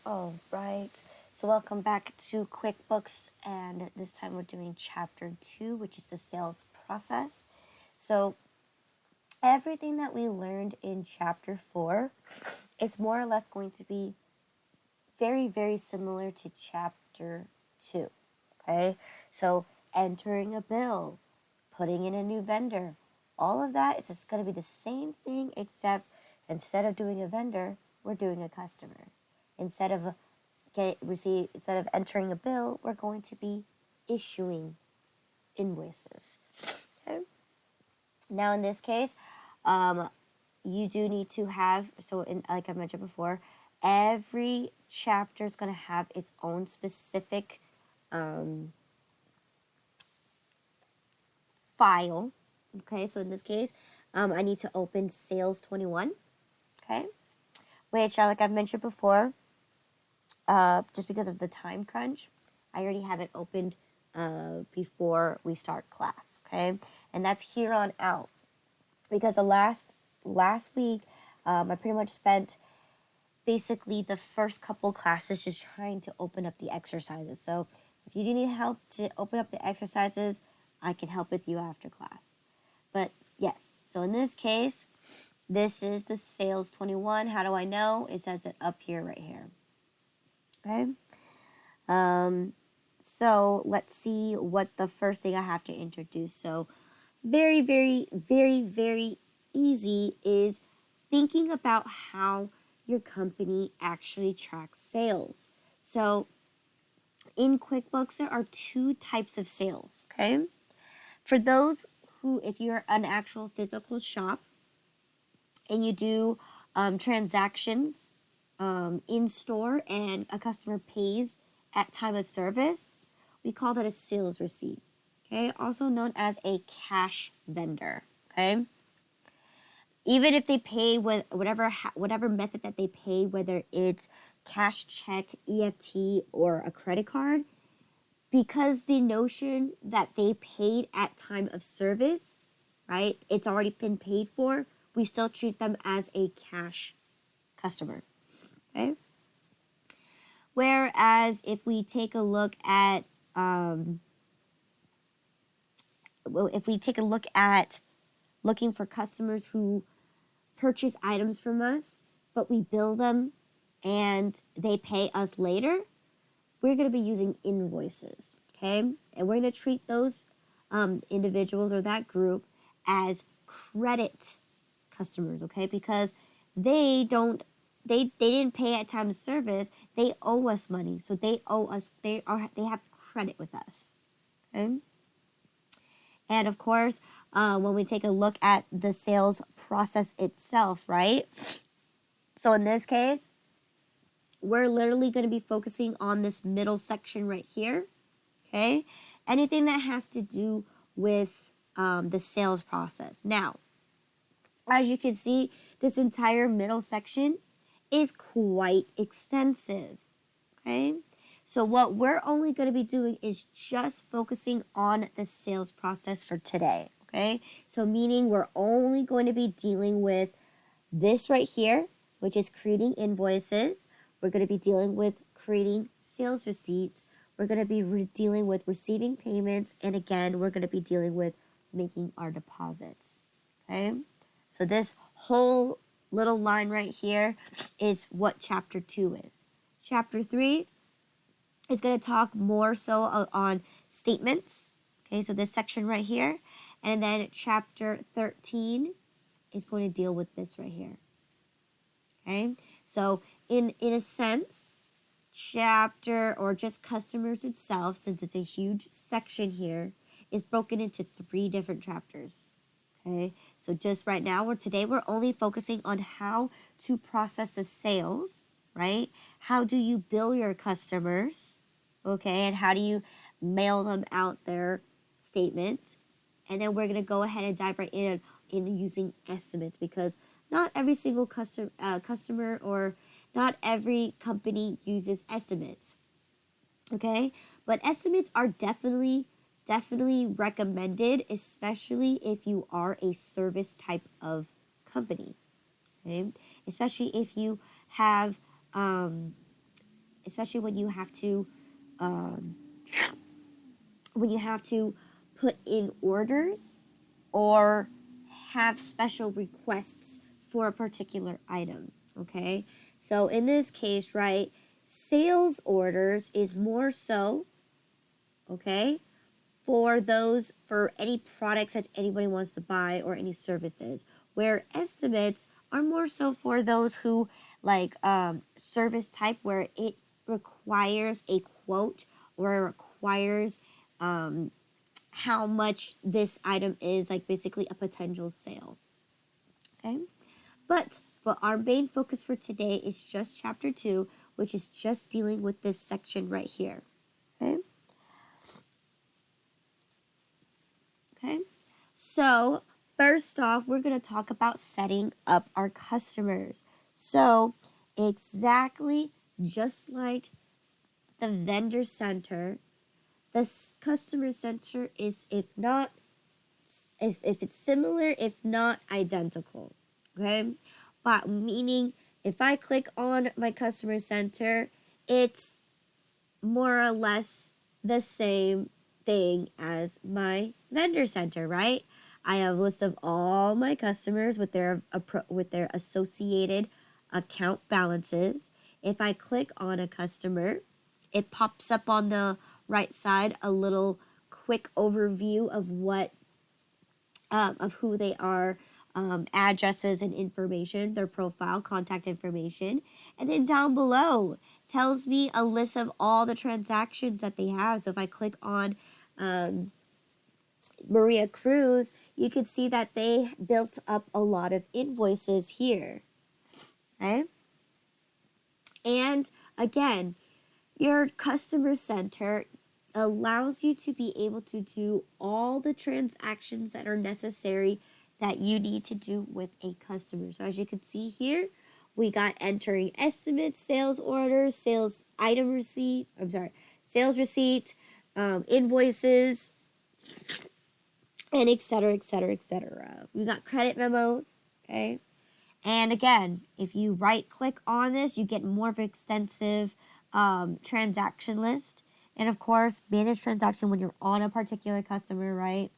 All right. So welcome back to QuickBooks, and this time we're doing chapter 2, which is the sales process. So everything that we learned in chapter 4 is more or less going to be very, very similar to chapter 2. Okay? So entering a bill, putting in a new vendor, all of that is just going to be the same thing, except instead of doing a vendor, we're doing a customer. Instead of entering a bill, we're going to be issuing invoices. Okay. Now, in this case, you do need to have, like I mentioned before, every chapter is going to have its own specific file. Okay, so in this case, I need to open Sales 21. Okay, which, like I've mentioned before, just because of the time crunch, I already have it opened before we start class, okay? And that's here on out. Because the last week, I pretty much spent basically the first couple classes just trying to open up the exercises. So if you do need help to open up the exercises, I can help with you after class. But yes, so in this case, this is the Sales 21. How do I know? It says it up here, right here. Okay. So let's see what the first thing I have to introduce. So very, very, very, very easy is thinking about how your company actually tracks sales. So in QuickBooks, there are two types of sales, okay? For those who, if you're an actual physical shop and you do transactions in store and a customer pays at time of service, we call that a sales receipt, okay? Also known as a cash vendor, okay? Even if they pay with whatever method that they pay, whether it's cash, check, EFT, or a credit card, because the notion that they paid at time of service, right? It's already been paid for. We still treat them as a cash customer, okay? Whereas if we take a look at looking for customers who purchase items from us, but we bill them and they pay us later, we're going to be using invoices, okay? And we're going to treat those individuals or that group as credit customers, okay? Because they didn't pay at time of service. They owe us money, so they owe us. They have credit with us, okay? And of course, when we take a look at the sales process itself, right? So in this case, we're literally going to be focusing on this middle section right here, okay? Anything that has to do with the sales process. Now, as you can see, this entire middle section is quite extensive, okay? So what we're only going to be doing is just focusing on the sales process for today, okay? So meaning we're only going to be dealing with this right here, which is creating invoices. We're going to be dealing with creating sales receipts. We're going to be dealing with receiving payments. And again, we're going to be dealing with making our deposits, okay? So this whole little line right here is what chapter 2 is. Chapter 3 is going to talk more so on statements. Okay, so this section right here. And then chapter 13 is going to deal with this right here. Okay, so in a sense, chapter or just customers itself, since it's a huge section here, is broken into 3 different chapters. Okay, so just right now, today we're only focusing on how to process the sales, right? How do you bill your customers, okay? And how do you mail them out their statements? And then we're going to go ahead and dive right in using estimates, because not every single customer or not every company uses estimates, okay? But estimates are definitely recommended, especially if you are a service type of company, okay? Especially if you have especially when you have to put in orders or have special requests for a particular item. Okay, so in this case, right, sales orders is more so, okay, for any products that anybody wants to buy or any services, where estimates are more so for those who like service type where it requires a quote or it requires how much this item is, like basically a potential sale. Okay, but our main focus for today is just chapter 2, which is just dealing with this section right here. Okay. Okay, so first off, we're going to talk about setting up our customers. So exactly just like the vendor center, the customer center is if it's similar, if not identical. Okay, but meaning if I click on my customer center, it's more or less the same thing as my vendor center, right? I have a list of all my customers with their associated account balances. If I click on a customer, it pops up on the right side a little quick overview of what of who they are, addresses and information, their profile, contact information. And then down below tells me a list of all the transactions that they have. So if I click on Maria Cruz, you could see that they built up a lot of invoices here. Okay? And again, your customer center allows you to be able to do all the transactions that are necessary that you need to do with a customer. So as you can see here, we got entering estimates, sales orders, sales receipt, invoices, and et cetera, et cetera, et cetera. We got credit memos, okay? And again, if you right click on this, you get more of an extensive transaction list. And of course, manage transaction when you're on a particular customer, right?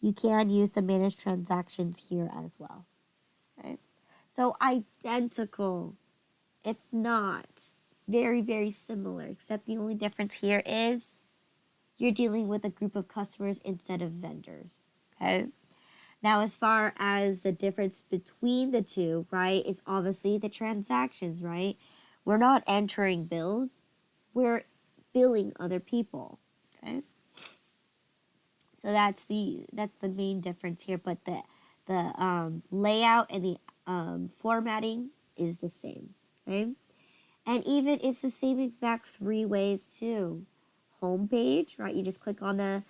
You can use the manage transactions here as well. Okay? So identical, if not very, very similar, except the only difference here is you're dealing with a group of customers instead of vendors. Okay? Now, as far as the difference between the two, right, it's obviously the transactions, right? We're not entering bills, we're billing other people, okay? So that's the main difference here, but the layout and the formatting is the same, okay? And even it's the same exact 3 ways too. Homepage, right? You just click on the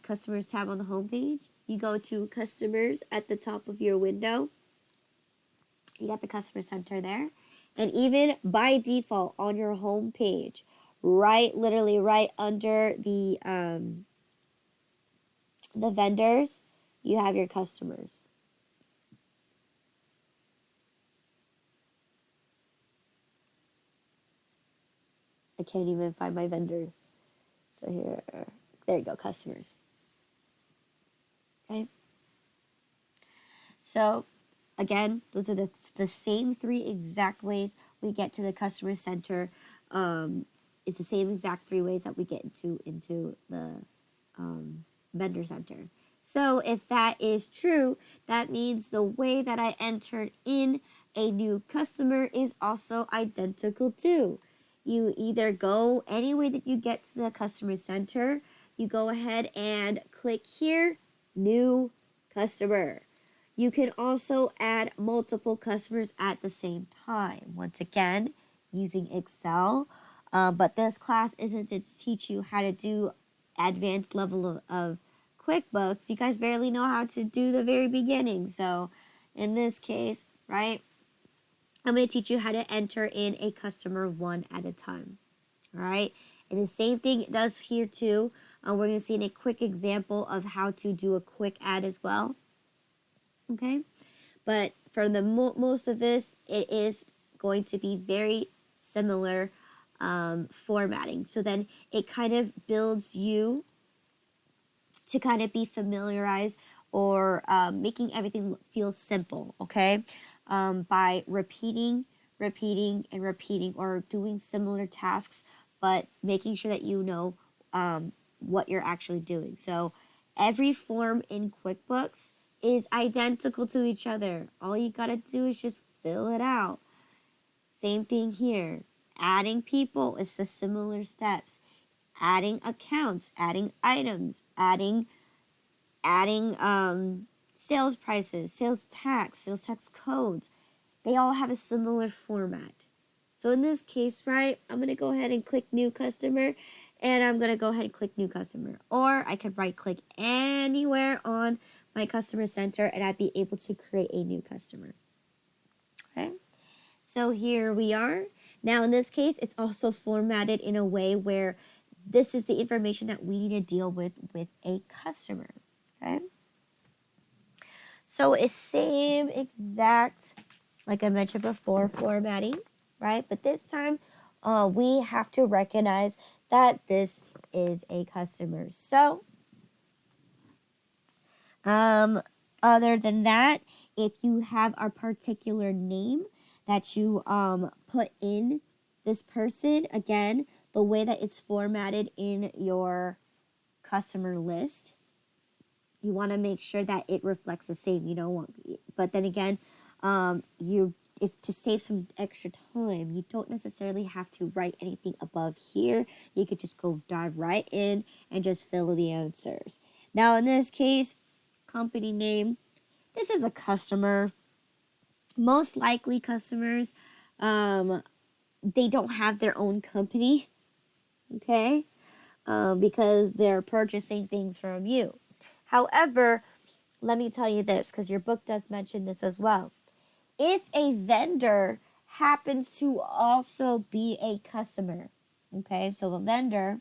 customers tab on the homepage. You go to customers at the top of your window. You got the customer center there. And even by default on your home page, literally right under the vendors, you have your customers. I can't even find my vendors. So here, there you go, customers. Okay. So again, those are the same 3 exact ways we get to the customer center. It's the same exact 3 ways that we get into the vendor center. So if that is true, that means the way that I entered in a new customer is also identical too. You either go any way that you get to the customer center, you go ahead and click here, new customer. You can also add multiple customers at the same time. Once again, using Excel. But this class isn't to teach you how to do advanced level of QuickBooks. You guys barely know how to do the very beginning. So in this case, right, I'm going to teach you how to enter in a customer one at a time. All right. And the same thing it does here too. We're going to see a quick example of how to do a quick add as well. Okay. But for the most of this, it is going to be very similar formatting. So then it kind of builds you to kind of be familiarized or making everything feel simple, okay? By repeating, and repeating, or doing similar tasks, but making sure that you know what you're actually doing. So every form in QuickBooks is identical to each other. All you gotta do is just fill it out. Same thing here. Adding people is the similar steps. Adding accounts, adding items, adding sales prices, sales tax codes. They all have a similar format. So in this case, right, I'm going to go ahead and click new customer, and I'm going to go ahead and click new customer. Or I could right click anywhere on my customer center and I'd be able to create a new customer. Okay. So here we are. Now in this case, it's also formatted in a way where this is the information that we need to deal with a customer. Okay. So it's same exact, like I mentioned before, formatting, right? But this time we have to recognize that this is a customer. So other than that, if you have a particular name that you put in this person, again, the way that it's formatted in your customer list, you want to make sure that it reflects the same. You don't want, but then again, if to save some extra time, you don't necessarily have to write anything above here. You could just go dive right in and just fill the answers. Now in this case, company name, this is a customer. Most likely customers, they don't have their own company, okay, because they're purchasing things from you. However, let me tell you this, because your book does mention this as well. If a vendor happens to also be a customer, okay, so a vendor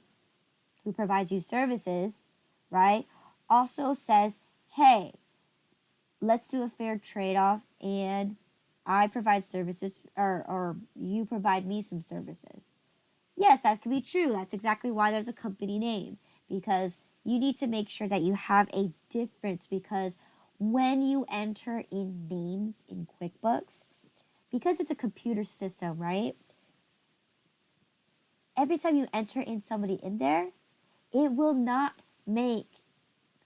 who provides you services, right, also says, hey, let's do a fair trade-off, and I provide services, or you provide me some services. Yes, that could be true. That's exactly why there's a company name, because you need to make sure that you have a difference, because when you enter in names in QuickBooks, because it's a computer system, right? Every time you enter in somebody in there, it will not make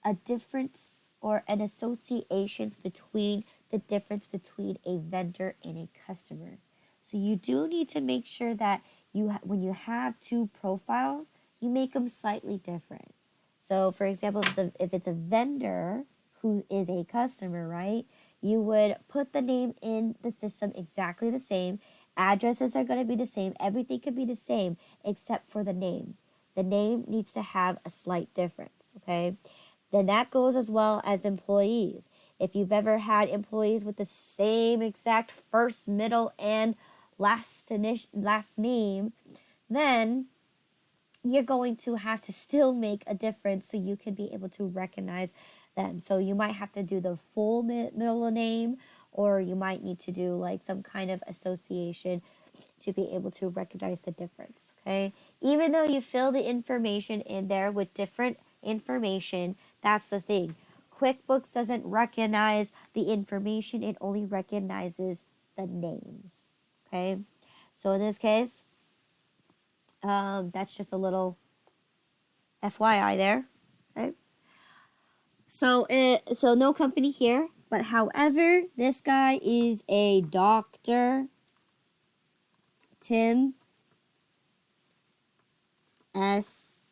a difference or an associations between the difference between a vendor and a customer. So you do need to make sure that when you have two profiles, you make them slightly different. So for example, if it's a vendor who is a customer, right, you would put the name in the system exactly the same. Addresses are going to be the same. Everything could be the same except for the name. The name needs to have a slight difference, okay? Then that goes as well as employees. If you've ever had employees with the same exact first, middle, and last name, then you're going to have to still make a difference so you can be able to recognize them. So you might have to do the full middle name, or you might need to do like some kind of association to be able to recognize the difference, okay? Even though you fill the information in there with different information, that's the thing. QuickBooks doesn't recognize the information, it only recognizes the names, okay? So in this case, that's just a little FYI there, right? So no company here, but however, this guy is a Dr. Tim S.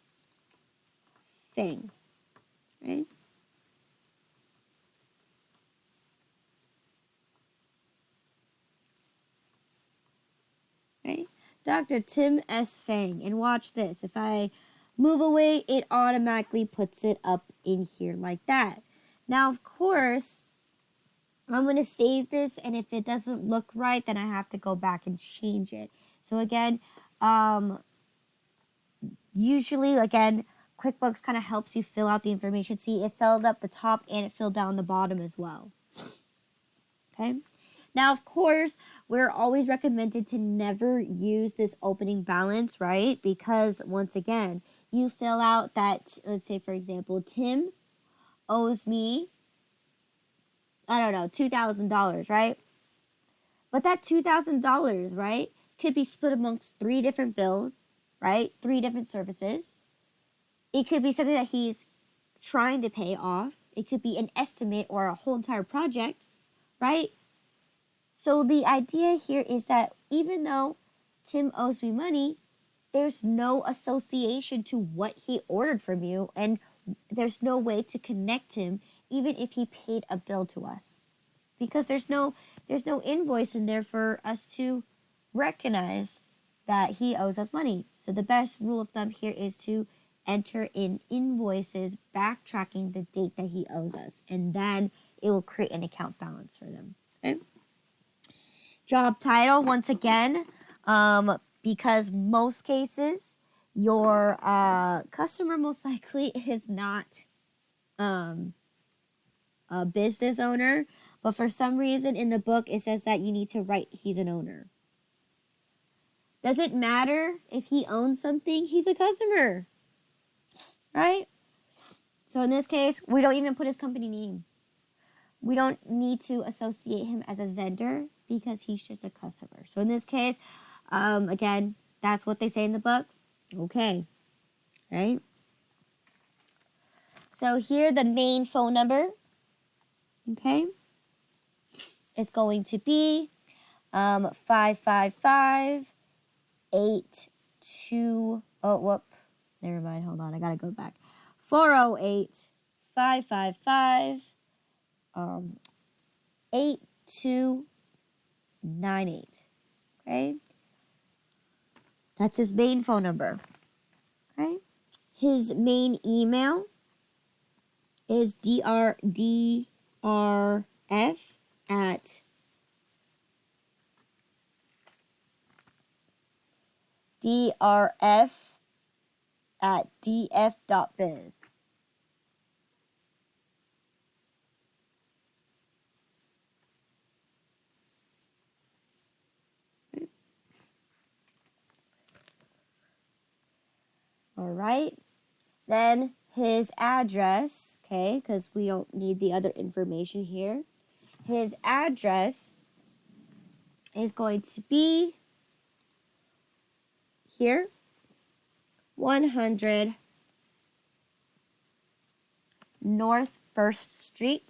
Feng, right? Right? Dr. Tim S. Feng. And watch this. If I move away, it automatically puts it up in here like that. Now, of course, I'm going to save this, and if it doesn't look right, then I have to go back and change it. So again, usually, again, QuickBooks kind of helps you fill out the information. See, it filled up the top and it filled down the bottom as well. Okay. Now, of course, we're always recommended to never use this opening balance, right? Because once again, you fill out that, let's say, for example, Tim owes me, I don't know, $2,000, right? But that $2,000, right, could be split amongst 3 different bills, right? 3 different services. It could be something that he's trying to pay off. It could be an estimate or a whole entire project, right? So the idea here is that even though Tim owes me money, there's no association to what he ordered from you, and there's no way to connect him even if he paid a bill to us. Because there's no invoice in there for us to recognize that he owes us money. So the best rule of thumb here is to enter in invoices backtracking the date that he owes us, and then it will create an account balance for them. Okay? Job title, once again, because most cases your customer most likely is not a business owner, but for some reason in the book it says that you need to write he's an owner. Does it matter if he owns something? He's a customer, right? So in this case, we don't even put his company name. We don't need to associate him as a vendor because he's just a customer. So in this case, again, that's what they say in the book. Okay, right? So here the main phone number, okay, is going to be 555-82. Oh, whoop. Never mind. Hold on. I gotta go back. 408-555 8298. Okay, that's his main phone number. Okay, his main email is drf at df.biz. All right. Then his address, okay, because we don't need the other information here. His address is going to be here, 100 North 1st Street.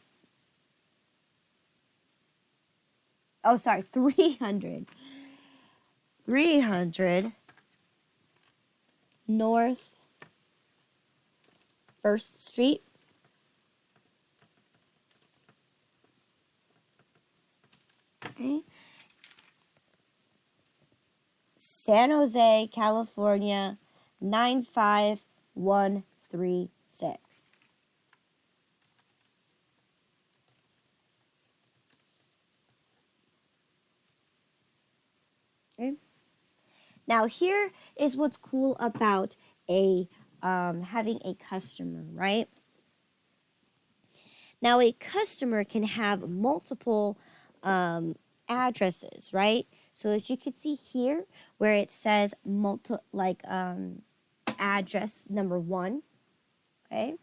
Oh, sorry, 300 North 1st Street. Okay. San Jose, California, 95136. Okay. Now here is what's cool about a having a customer, right? Now a customer can have multiple addresses, right? So as you can see here, where it says address number 1, okay?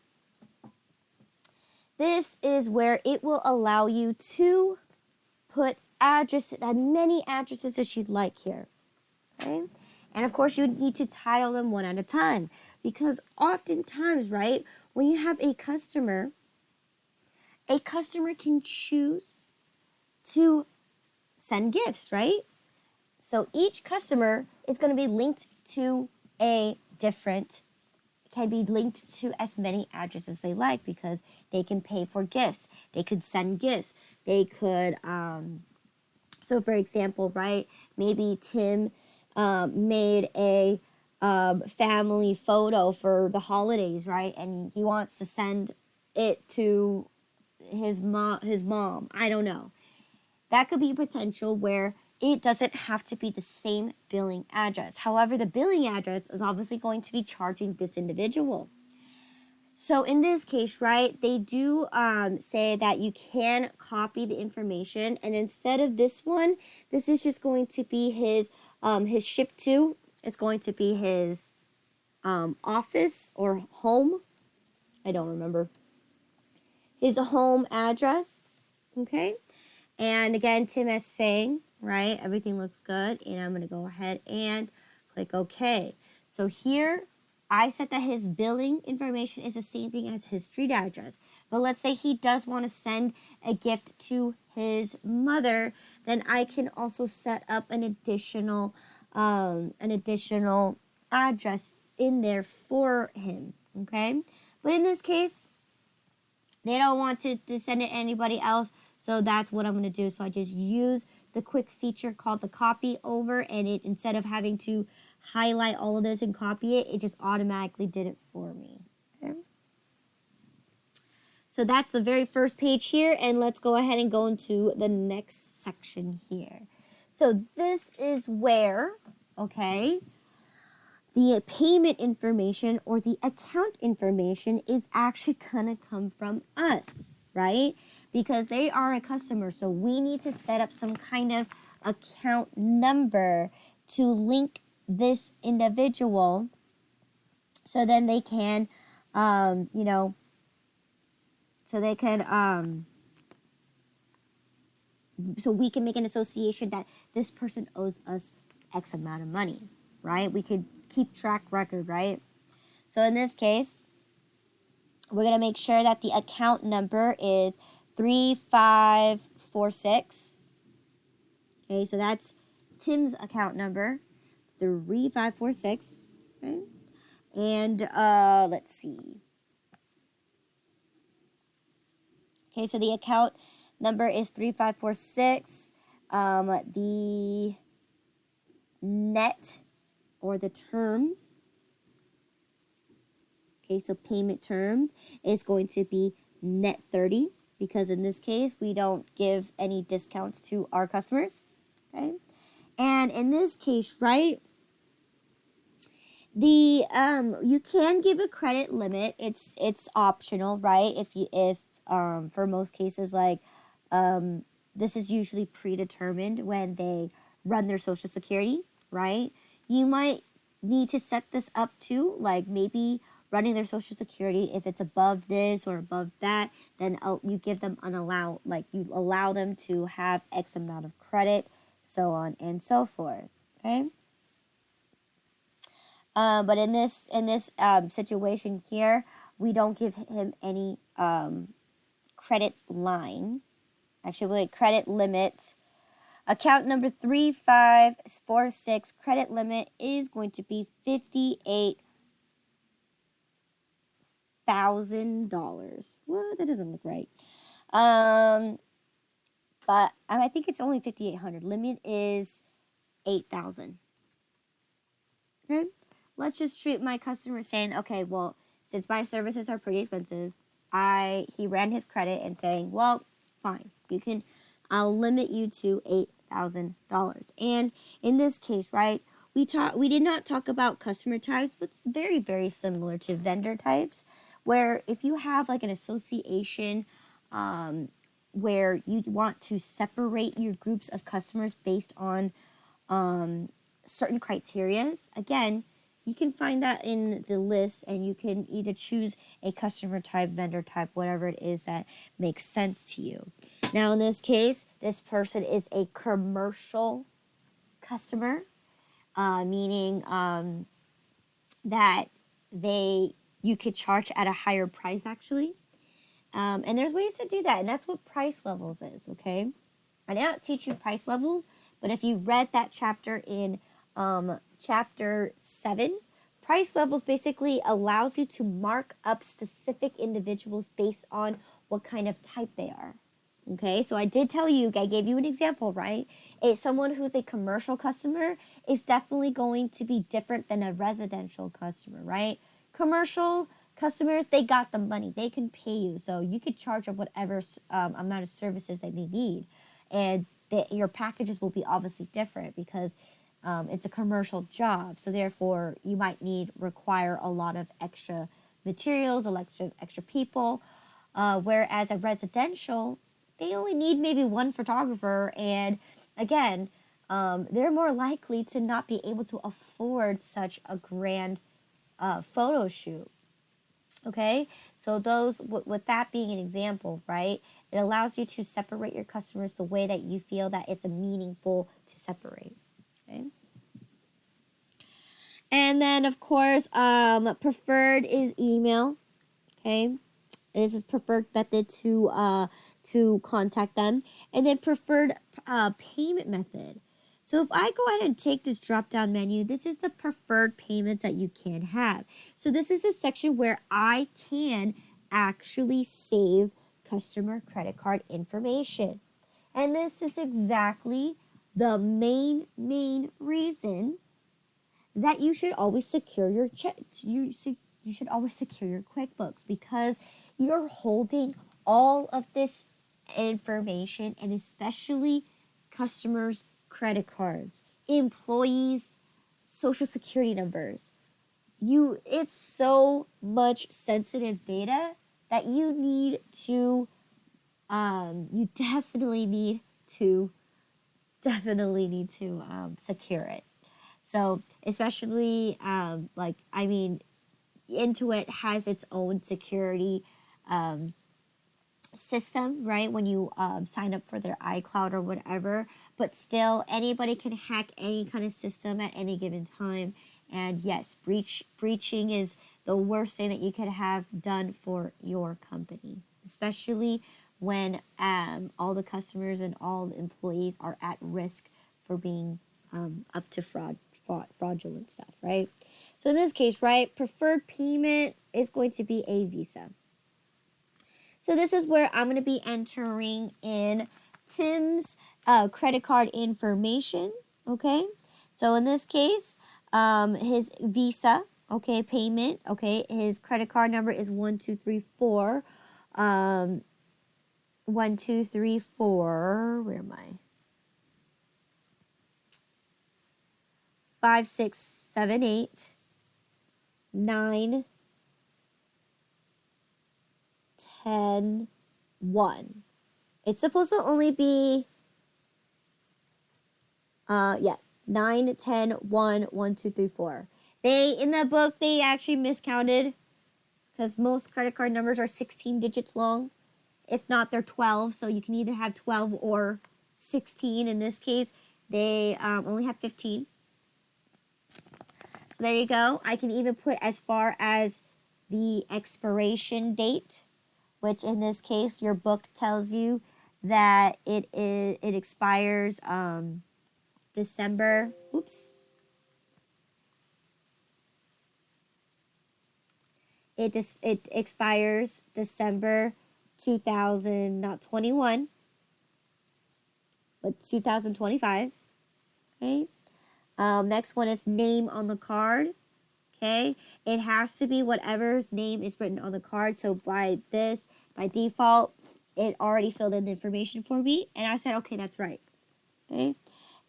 This is where it will allow you to put addresses, as many addresses as you'd like here, okay? And of course, you need to title them one at a time, because oftentimes, right, when you have a customer can choose to send gifts, right? So each customer is going to be linked to can be linked to as many addresses as they like, because they can pay for gifts. They could send gifts. They could, so for example, right, maybe Tim made a family photo for the holidays, right? And he wants to send it to his mom. I don't know. That could be potential where it doesn't have to be the same billing address. However, the billing address is obviously going to be charging this individual. So in this case, right, they do say that you can copy the information, and instead of this one, this is just going to be his ship to. It's going to be his office or home. I don't remember. His home address. Okay. And again, Tim S. Fang, right? Everything looks good. And I'm going to go ahead and click OK. So here, I said that his billing information is the same thing as his street address. But let's say he does want to send a gift to his mother, then I can also set up an additional address in there for him. Okay? But in this case, they don't want to send it to anybody else, so that's what I'm going to do. So I just use the quick feature called the copy over, and it, instead of having to highlight all of this and copy it, it just automatically did it for me. Okay. So that's the very first page here, and let's go ahead and go into the next section here. So this is where, okay, the payment information or the account information is actually going to come from us, right? Because they are a customer. So we need to set up some kind of account number to link this individual so then they can, so they can, so we can make an association that this person owes us X amount of money, right? We could keep track record, right? So in this case, we're going to make sure that the account number is 3546. Okay, so that's Tim's account number, 3546. Okay, and let's see. Okay, so the account number is 3546. The net or the terms, okay, so payment terms is going to be net 30, because in this case we don't give any discounts to our customers. Okay, and in this case, right, the you can give a credit limit. It's optional, right? If for most cases, like this is usually predetermined when they run their Social Security, right? You might need to set this up too, like maybe running their Social Security. If it's above this or above that, then you give them you allow them to have X amount of credit, so on and so forth. Okay. But in this situation here, we don't give him any credit line. Actually, wait, credit limit. Account number 3546 credit limit is going to be $58,000. Well, that doesn't look right. But I think it's only 5,800. Limit is 8,000. Okay. Let's just treat my customer saying, okay, well, since my services are pretty expensive, he ran his credit and saying, well, fine, I'll limit you to $8,000. And in this case, right, we did not talk about customer types, but it's very, very similar to vendor types, where if you have like an association where you want to separate your groups of customers based on certain criterias, again, you can find that in the list, and you can either choose a customer type, vendor type, whatever it is that makes sense to you. Now, in this case, this person is a commercial customer, meaning that you could charge at a higher price, actually. And there's ways to do that, and that's what price levels is, okay? I did not teach you price levels, but if you read that chapter in chapter 7, price levels basically allows you to mark up specific individuals based on what kind of type they are. Okay, so I did tell you, I gave you an example, right? Someone who's a commercial customer is definitely going to be different than a residential customer, right? Commercial customers, they got the money, they can pay you, so you could charge them whatever amount of services that they need, and your packages will be obviously different because it's a commercial job, so therefore you might require a lot of extra materials, extra people. Whereas a residential, they only need maybe one photographer, and again, they're more likely to not be able to afford such a grand photo shoot. Okay, so with that being an example, right, it allows you to separate your customers the way that you feel that it's meaningful to separate. Okay, and then of course, preferred is email. Okay, this is preferred method to contact them, and then preferred payment method. So if I go ahead and take this drop down menu, this is the preferred payments that you can have. So this is a section where I can actually save customer credit card information. And this is exactly the main reason that you should always secure your you should always secure your QuickBooks, because you're holding all of this information, and especially customers' credit cards, employees' social security numbers. It's so much sensitive data that you need to you definitely need to secure it. So especially Intuit has its own security system, right, when you sign up for their iCloud or whatever, but still anybody can hack any kind of system at any given time. And yes, breaching is the worst thing that you could have done for your company, especially when all the customers and all the employees are at risk for being up to fraudulent stuff, right? So in this case, right, preferred payment is going to be a Visa. So this is where I'm going to be entering in Tim's credit card information, okay? So in this case, his Visa, okay, payment, okay, his credit card number is 1234, 1234, where am I? 5678 9 10 1. It's supposed to only be 9 10 1 1 2 3 4. They in the book they actually miscounted, because most credit card numbers are 16 digits long. If not, they're 12, so you can either have 12 or 16. In this case, they only have 15. So there you go. I can even put as far as the expiration date, which in this case, your book tells you that it expires December. Oops. It expires December 2000, not 21, but 2025. Okay. Next one is name on the card. Okay, it has to be whatever's name is written on the card. So by default, it already filled in the information for me, and I said, okay, that's right. Okay,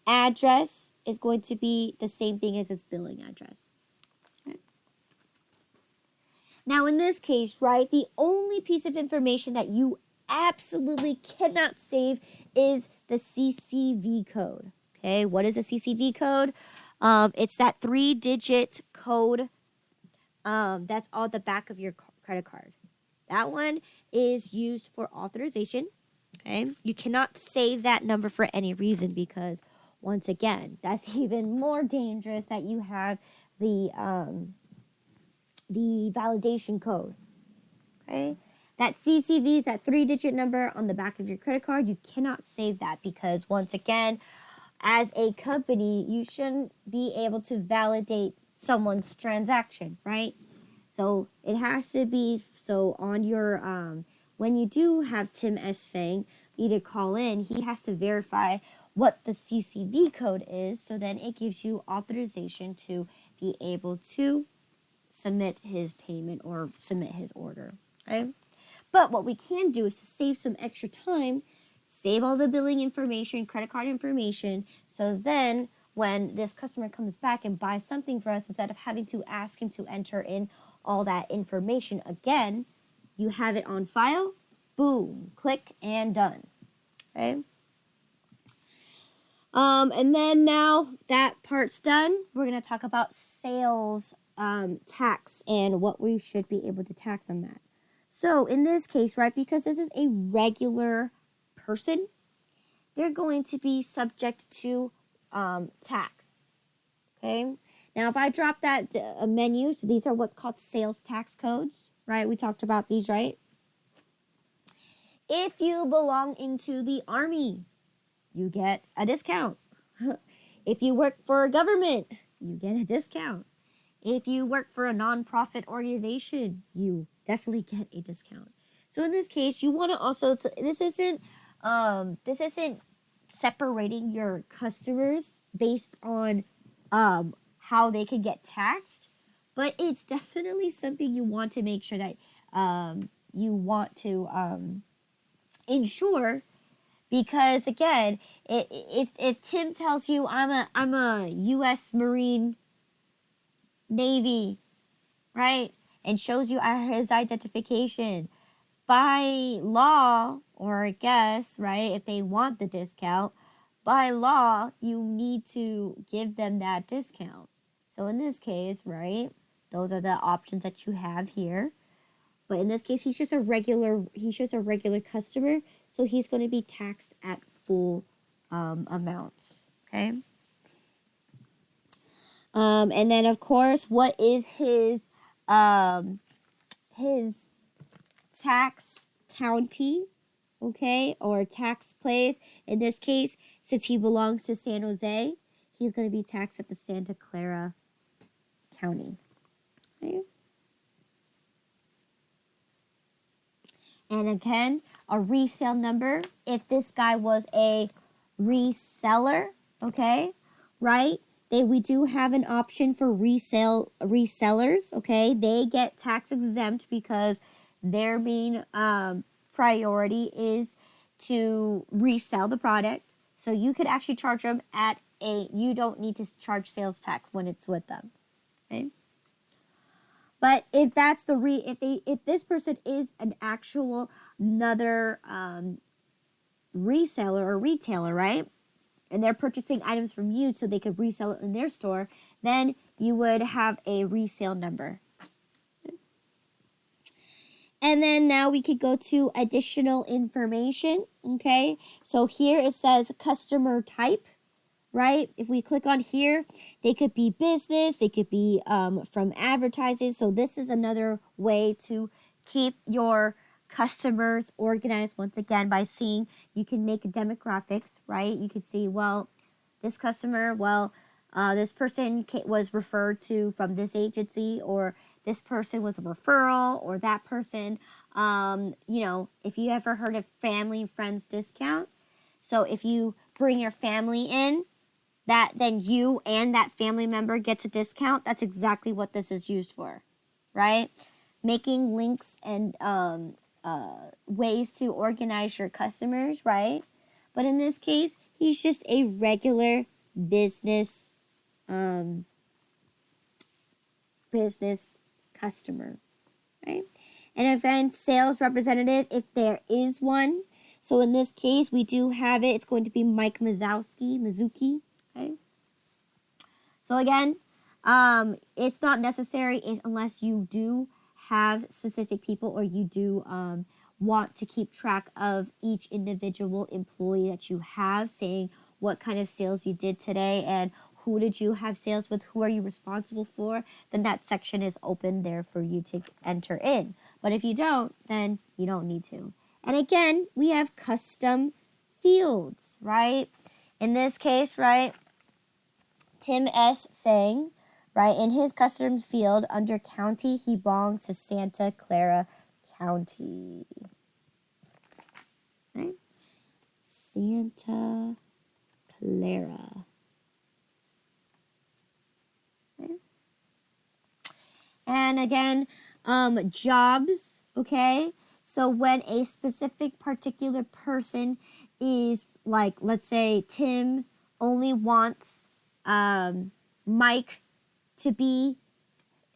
address is going to be the same thing as its billing address. Okay. Now in this case, right, the only piece of information that you absolutely cannot save is the CCV code. Okay, what is a CCV code? It's that 3-digit code that's on the back of your credit card. That one is used for authorization. Okay, you cannot save that number for any reason, because once again, that's even more dangerous that you have the validation code. Okay, that CCV is that 3-digit number on the back of your credit card. You cannot save that, because once again, as a company, you shouldn't be able to validate someone's transaction, right? So it has to be, so on your, when you do have Tim S. Fang either call in, he has to verify what the CCV code is, so then it gives you authorization to be able to submit his payment or submit his order, okay? But what we can do is to save some extra time, save all the billing information, credit card information, so then when this customer comes back and buys something for us, instead of having to ask him to enter in all that information again, you have it on file, boom, click and done. Okay. And then now that part's done, we're going to talk about sales tax and what we should be able to tax on that. So in this case, right, because this is a regular person, they're going to be subject to tax. Okay. Now, if I drop that menu, so these are what's called sales tax codes, right? We talked about these, right? If you belong into the Army, you get a discount. If you work for a government, you get a discount. If you work for a nonprofit organization, you definitely get a discount. So in this case, you want to also, this isn't separating your customers based on how they can get taxed, but it's definitely something you want to make sure that you want to ensure. Because again, if Tim tells you I'm a U.S. Marine, Navy, right, and shows you his identification, by law, or I guess, right, if they want the discount, by law, you need to give them that discount. So in this case, right, those are the options that you have here. But in this case, he's just a regular customer, so he's going to be taxed at full amounts. Okay. And then of course, what is his tax county, okay, or tax place? In this case, since he belongs to San Jose, he's going to be taxed at the Santa Clara County. Okay. And again, a resale number, if this guy was a reseller, okay, right? We do have an option for resellers, okay? They get tax exempt because their main priority is to resell the product. So you could actually charge them you don't need to charge sales tax when it's with them, okay? But if that's if this person is an actual another reseller or retailer, right? And they're purchasing items from you so they could resell it in their store, then you would have a resale number. And then now we could go to additional information, okay? So here it says customer type, right? If we click on here, they could be business, they could be from advertising. So this is another way to keep your customers organized once again by seeing, you can make demographics, right? You can see, well, this customer, this person was referred to from this agency, or this person was a referral, or that person, if you ever heard of family and friends discount. So if you bring your family in, then you and that family member gets a discount. That's exactly what this is used for, right? Making links and ways to organize your customers, right? But in this case, he's just a regular business customer, right? An event sales representative, if there is one. So in this case, we do have it. It's going to be Mike Mizuki. Okay. So again, it's not necessary unless you do have specific people, or you do want to keep track of each individual employee that you have, saying what kind of sales you did today and who did you have sales with, who are you responsible for, then that section is open there for you to enter in. But if you don't, then you don't need to. And again, we have custom fields, right? In this case, right, Tim S. Fang, right, in his custom field under county, he belongs to Santa Clara County. Right? Santa Clara. Okay. And again, jobs, okay? So when a specific particular person is, like, let's say Tim only wants Mike to be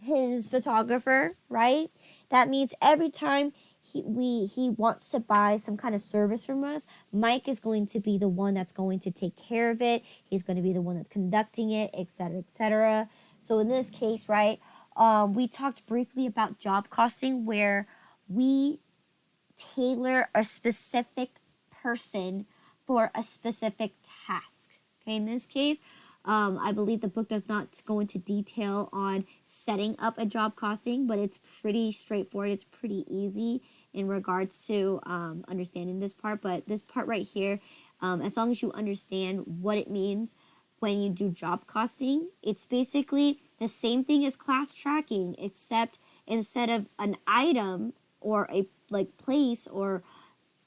his photographer, right? That means every time he wants to buy some kind of service from us, Mike is going to be the one that's going to take care of it. He's going to be the one that's conducting it, etc., etc. So in this case, right, we talked briefly about job costing, where we tailor a specific person for a specific task. Okay, in this case, I believe the book does not go into detail on setting up a job costing, but it's pretty straightforward. It's pretty easy in regards to understanding this part. But this part right here, as long as you understand what it means when you do job costing, it's basically the same thing as class tracking, except instead of an item or a place or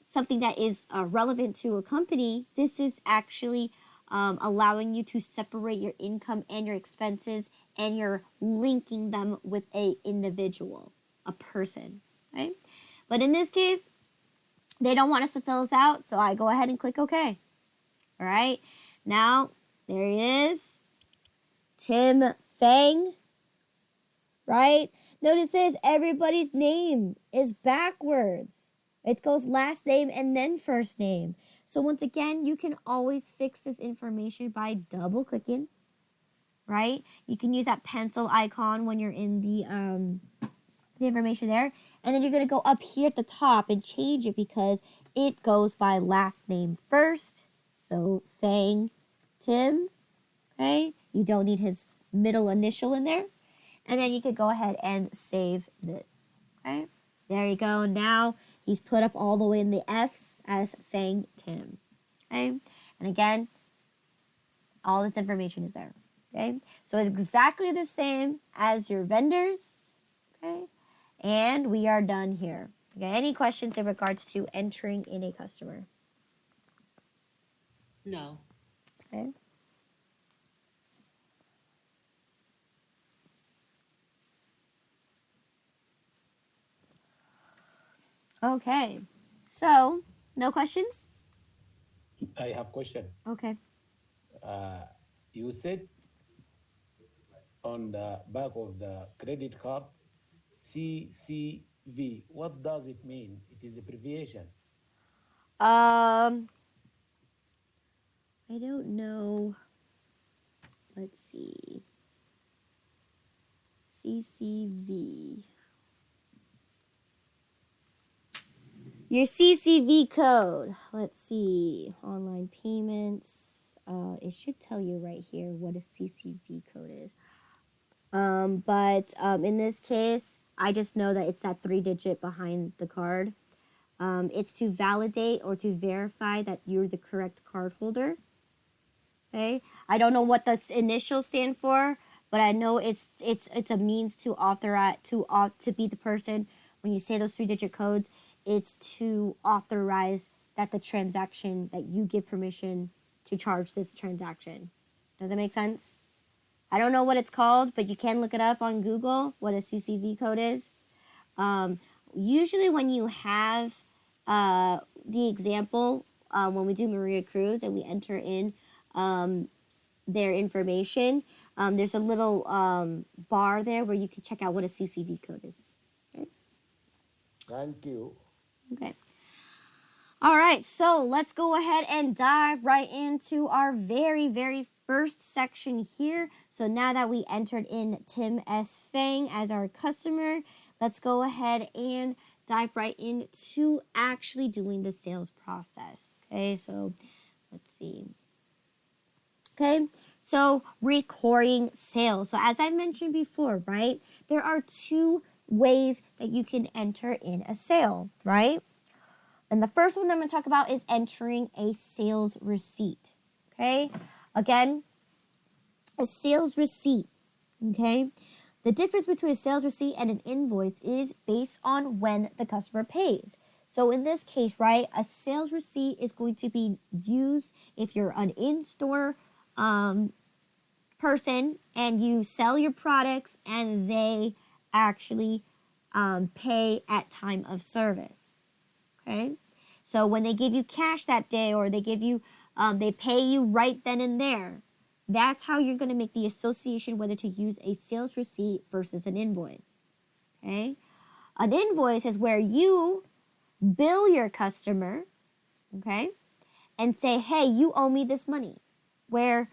something that is relevant to a company, this is actually allowing you to separate your income and your expenses, and you're linking them with a individual, a person, right? But in this case, they don't want us to fill this out, so I go ahead and click OK. All right, now there he is, Tim Fang, right? Notice this, everybody's name is backwards. It goes last name and then first name. So once again, you can always fix this information by double clicking, right? You can use that pencil icon when you're in the information there. And then you're going to go up here at the top and change it because it goes by last name first. So Fang Tim, okay? You don't need his middle initial in there. And then you could go ahead and save this, okay? There you go. Now he's put up all the way in the F's as Fang Tim, okay? And again, all this information is there, okay? So it's exactly the same as your vendors, okay? And we are done here. Okay, any questions in regards to entering in a customer? No. Okay. Okay, so no questions? I have question. Okay. You said on the back of the credit card, CCV. What does it mean? It is abbreviation. I don't know. Let's see. CCV. Your CCV code. Let's see. Online payments. It should tell you right here what a CCV code is. But in this case, I just know that it's that 3-digit behind the card. It's to validate or to verify that you're the correct card holder. Okay. I don't know what the initials stand for, but I know it's a means to authorize to be the person. When you say those 3-digit codes, it's to authorize that the transaction, that you give permission to charge this transaction. Does that make sense? I don't know what it's called, but you can look it up on Google what a CCV code is. Usually when you have the example, when we do Maria Cruz and we enter in their information, there's a little bar there where you can check out what a CCV code is. Okay. Thank you. Okay. All right, so let's go ahead and dive right into our very, very first section here. So now that we entered in Tim S. Fang as our customer, let's go ahead and dive right into actually doing the sales process. Okay, so let's see. Okay, so recording sales. So as I mentioned before, right, there are 2 ways that you can enter in a sale, right? And the first one that I'm going to talk about is entering a sales receipt. Okay, again, a sales receipt. Okay, the difference between a sales receipt and an invoice is based on when the customer pays. So in this case, right, a sales receipt is going to be used if you're an in-store person and you sell your products and they actually pay at time of service. Okay, so when they give you cash that day or they give you, they pay you right then and there, That's how you're going to make the association whether to use a sales receipt versus an invoice. Okay? An invoice is where you bill your customer, okay, and say, hey, you owe me this money. Where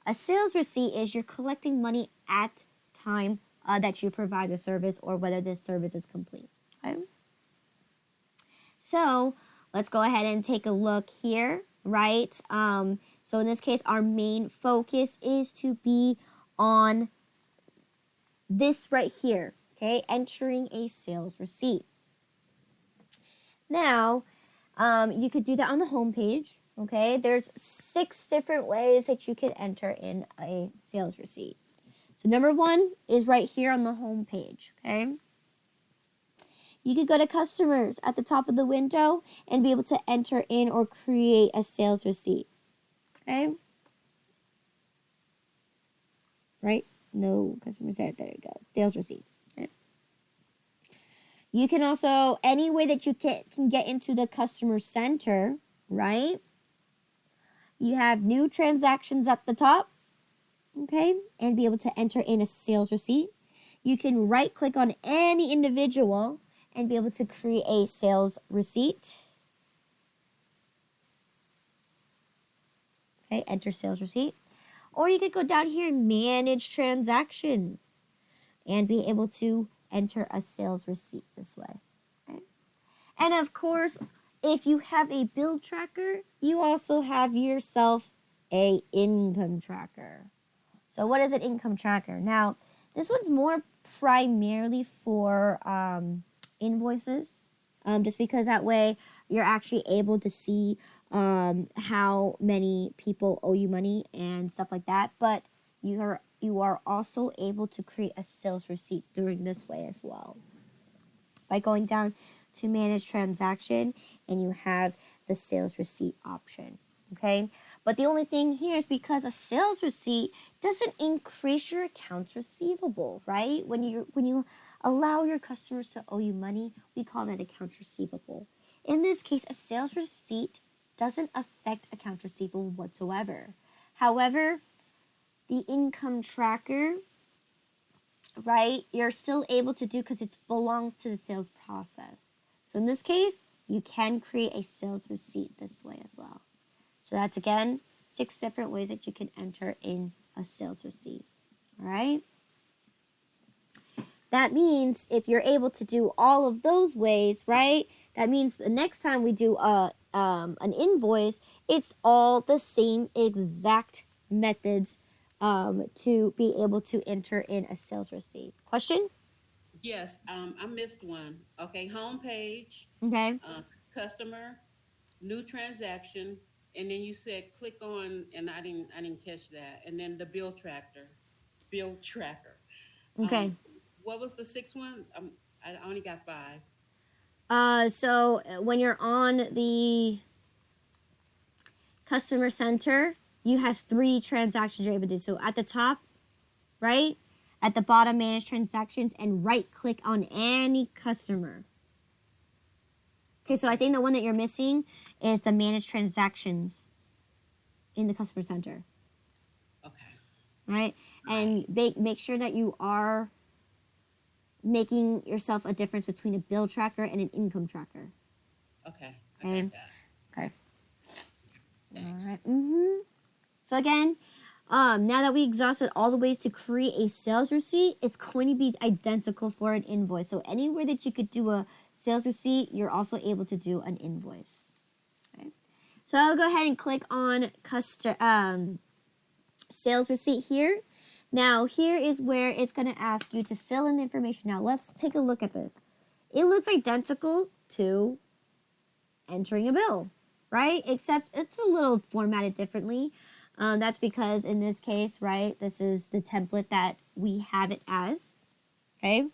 a sales receipt is you're collecting money at time that you provide the service or whether this service is complete. Okay? So let's go ahead and take a look here, right? So in this case, our main focus is to be on this right here, okay? Entering a sales receipt. Now, you could do that on the home page, okay? There's 6 different ways that you could enter in a sales receipt. So number 1 is right here on the home page, okay? You could go to customers at the top of the window and be able to enter in or create a sales receipt, okay? Right? No, customer said, there you go, sales receipt. Okay? You can also, any way that you can get into the customer center, right? You have new transactions at the top, okay? And be able to enter in a sales receipt. You can right click on any individual and be able to create a sales receipt. Okay, enter sales receipt. Or you could go down here and manage transactions and be able to enter a sales receipt this way. Okay? And of course, if you have a bill tracker, you also have yourself a income tracker. So what is an income tracker? Now, this one's more primarily for invoices, just because that way you're actually able to see how many people owe you money and stuff like that. But you are also able to create a sales receipt during this way as well. By going down to manage transaction and you have the sales receipt option. Okay? But the only thing here is because a sales receipt doesn't increase your accounts receivable, right? When you allow your customers to owe you money, we call that accounts receivable. In this case, a sales receipt doesn't affect accounts receivable whatsoever. However, the income tracker, right, you're still able to do because it belongs to the sales process. So in this case, you can create a sales receipt this way as well. So that's, again, 6 different ways that you can enter in a sales receipt. All right? That means if you're able to do all of those ways, right, that means the next time we do an invoice, it's all the same exact methods to be able to enter in a sales receipt. Question? Yes, I missed one. Okay, homepage, Okay. customer, new transaction, and then you said click on, and I didn't catch that. And then the bill tracker. Okay. Um, what was the 6th one? I only got 5. So when you're on the customer center, you have 3 transactions you're able to do. So at the top, right? At the bottom, manage transactions, and right click on any customer. Okay, so I think the one that you're missing is the manage transactions in the customer center, Okay. right? And make sure that you are making yourself a difference between a bill tracker and an income tracker. Okay. I Okay. got that. Okay. Thanks. All right. So again, now that we exhausted all the ways to create a sales receipt, it's going to be identical for an invoice. So anywhere that you could do a sales receipt, you're also able to do an invoice. Okay. So I'll go ahead and click on sales receipt here. Now here is where it's going to ask you to fill in the information. Now let's take a look at this. It looks identical to entering a bill, right? Except it's a little formatted differently. That's because in this case, right, this is the template that we have it as, okay?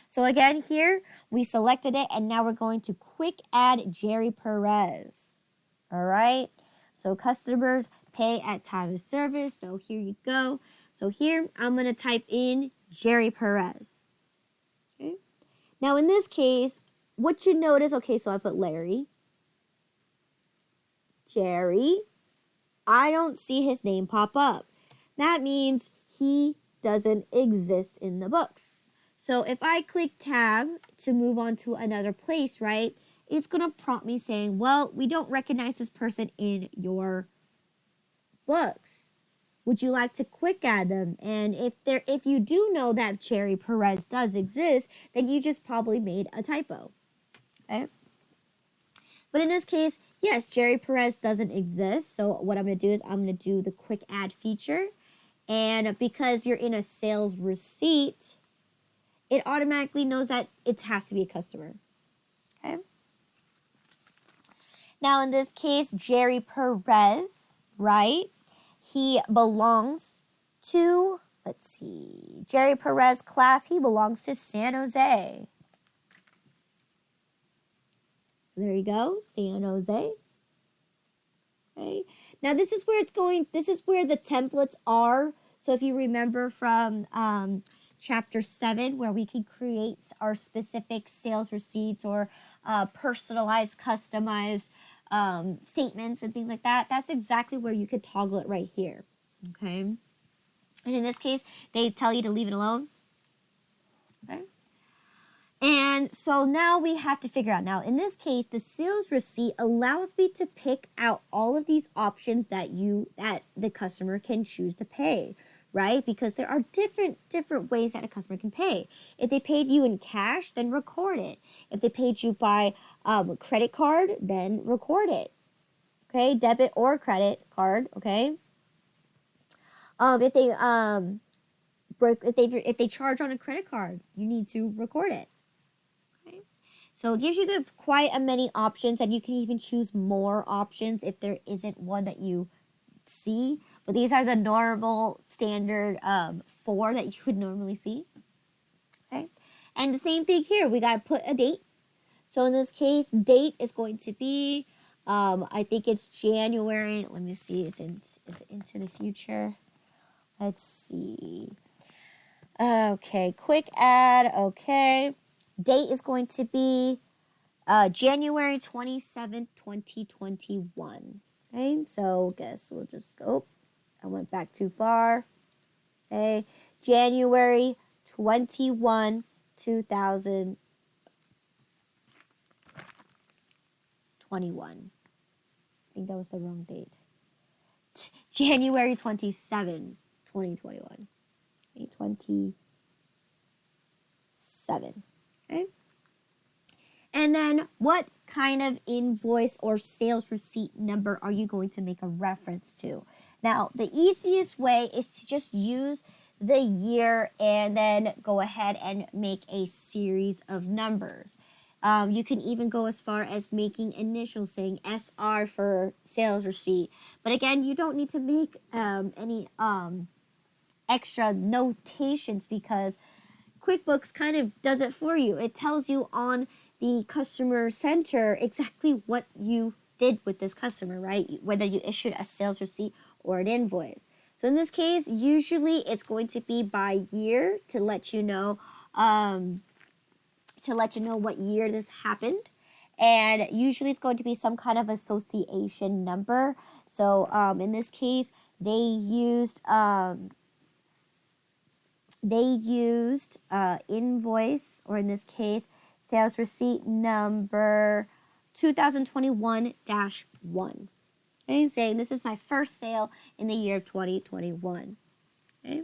So again, here, we selected it, and now we're going to quick add Jerry Perez, all right? So customers pay at time of service, so here you go. So here, I'm going to type in Jerry Perez, okay? Now in this case, what you notice, okay, so I put Larry, Jerry, I don't see his name pop up. That means he doesn't exist in the books. So if I click tab to move on to another place, right, it's going to prompt me saying, well, we don't recognize this person in your books. Would you like to quick add them? And if you do know that Jerry Perez does exist, then you just probably made a typo. Okay? But in this case, yes, Jerry Perez doesn't exist. So what I'm going to do is I'm going to do the quick add feature. And because you're in a sales receipt, it automatically knows that it has to be a customer. Okay? Now in this case, Jerry Perez, right? He belongs to, let's see, Jerry Perez class, he belongs to San Jose. So there you go, San Jose. Okay. Now this is where the templates are. So if you remember from chapter 7, where we can create our specific sales receipts or personalized, customized statements and things like that, that's exactly where you could toggle it right here. Okay. And in this case, they tell you to leave it alone. Okay. And so now we have to figure out, now in this case, the sales receipt allows me to pick out all of these options that the customer can choose to pay, right? Because there are different ways that a customer can pay. If they paid you in cash, then record it. If they paid you by credit card, then record it. Okay, debit or credit card. Okay. If they charge on a credit card, you need to record it. Okay. So it gives you quite a many options, and you can even choose more options if there isn't one that you see. But these are the normal standard 4 that you would normally see. Okay. And the same thing here, we got to put a date. So in this case, date is going to be, I think it's January. Let me see, is it into the future? Let's see. Okay, quick add. Okay. Date is going to be January 27th, 2021. Okay, so guess we'll just go. I went back too far. Okay, January 21, 2021. I think that was the wrong date. January 27, 2021. Okay, 27. Okay. And then what kind of invoice or sales receipt number are you going to make a reference to? Now, the easiest way is to just use the year and then go ahead and make a series of numbers. You can even go as far as making initials, saying SR for sales receipt. But again, you don't need to make any extra notations, because QuickBooks kind of does it for you. It tells you on the customer center exactly what you did with this customer, right? Whether you issued a sales receipt or an invoice. So in this case, usually it's going to be by year to let you know what year this happened. And usually it's going to be some kind of association number. So in this case, they used invoice, or in this case, sales receipt number 2021-1. Okay, saying this is my first sale in the year of 2021. Okay.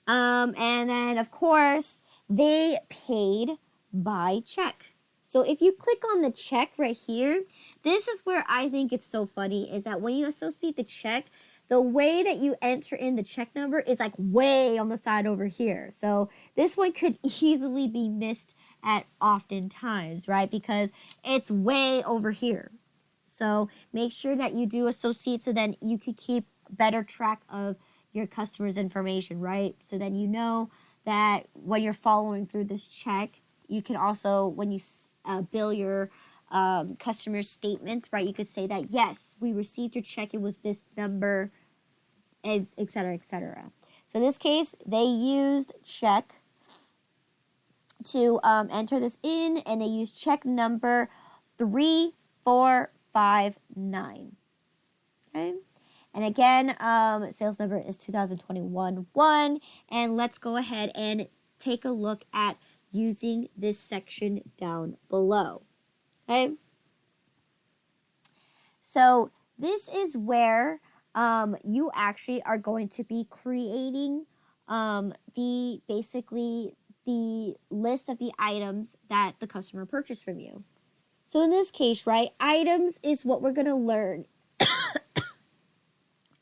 And then, of course, they paid by check. So if you click on the check right here, this is where I think it's so funny, is that when you associate the check, the way that you enter in the check number is like way on the side over here. So this one could easily be missed at oftentimes, right? Because it's way over here. So make sure that you do associate, so then you could keep better track of your customer's information, right? So then you know that when you're following through this check, you can also, when you bill your customer statements, right, you could say that, yes, we received your check, it was this number, et cetera, et cetera. So in this case, they used check to enter this in, and they used check number 3459. Okay. And again, sales number is 2021-1. And let's go ahead and take a look at using this section down below. Okay. So this is where you actually are going to be creating basically the list of the items that the customer purchased from you. So in this case, right, items is what we're going to learn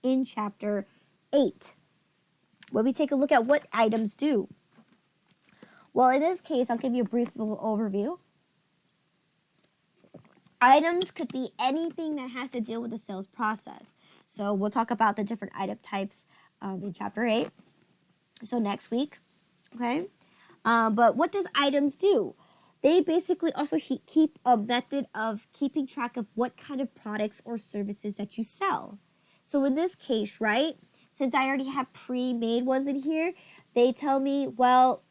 in chapter 8, where we take a look at what items do. Well, in this case, I'll give you a brief little overview. Items could be anything that has to deal with the sales process. So we'll talk about the different item types in chapter 8. So next week, okay? But what does items do? They basically also keep a method of keeping track of what kind of products or services that you sell. So in this case, right, since I already have pre-made ones in here, they tell me, well,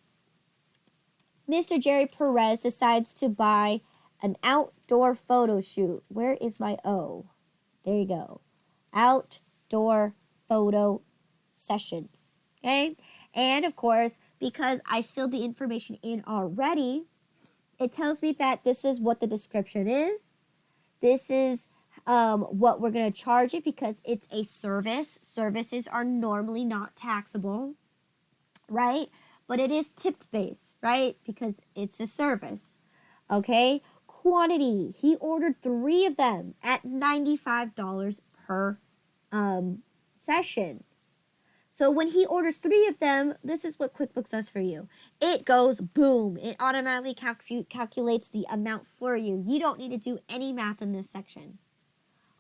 Mr. Jerry Perez decides to buy an outdoor photo shoot. Where is my O? There you go. Outdoor photo sessions. Okay? And of course, because I filled the information in already, it tells me that this is what the description is. This is what we're going to charge it because it's a service. Services are normally not taxable, right? But it is tipped based, right? Because it's a service. Okay? Quantity. He ordered 3 of them at $95 per session. So when he orders 3 of them, this is what QuickBooks does for you. It goes boom. It automatically calculates the amount for you. You don't need to do any math in this section.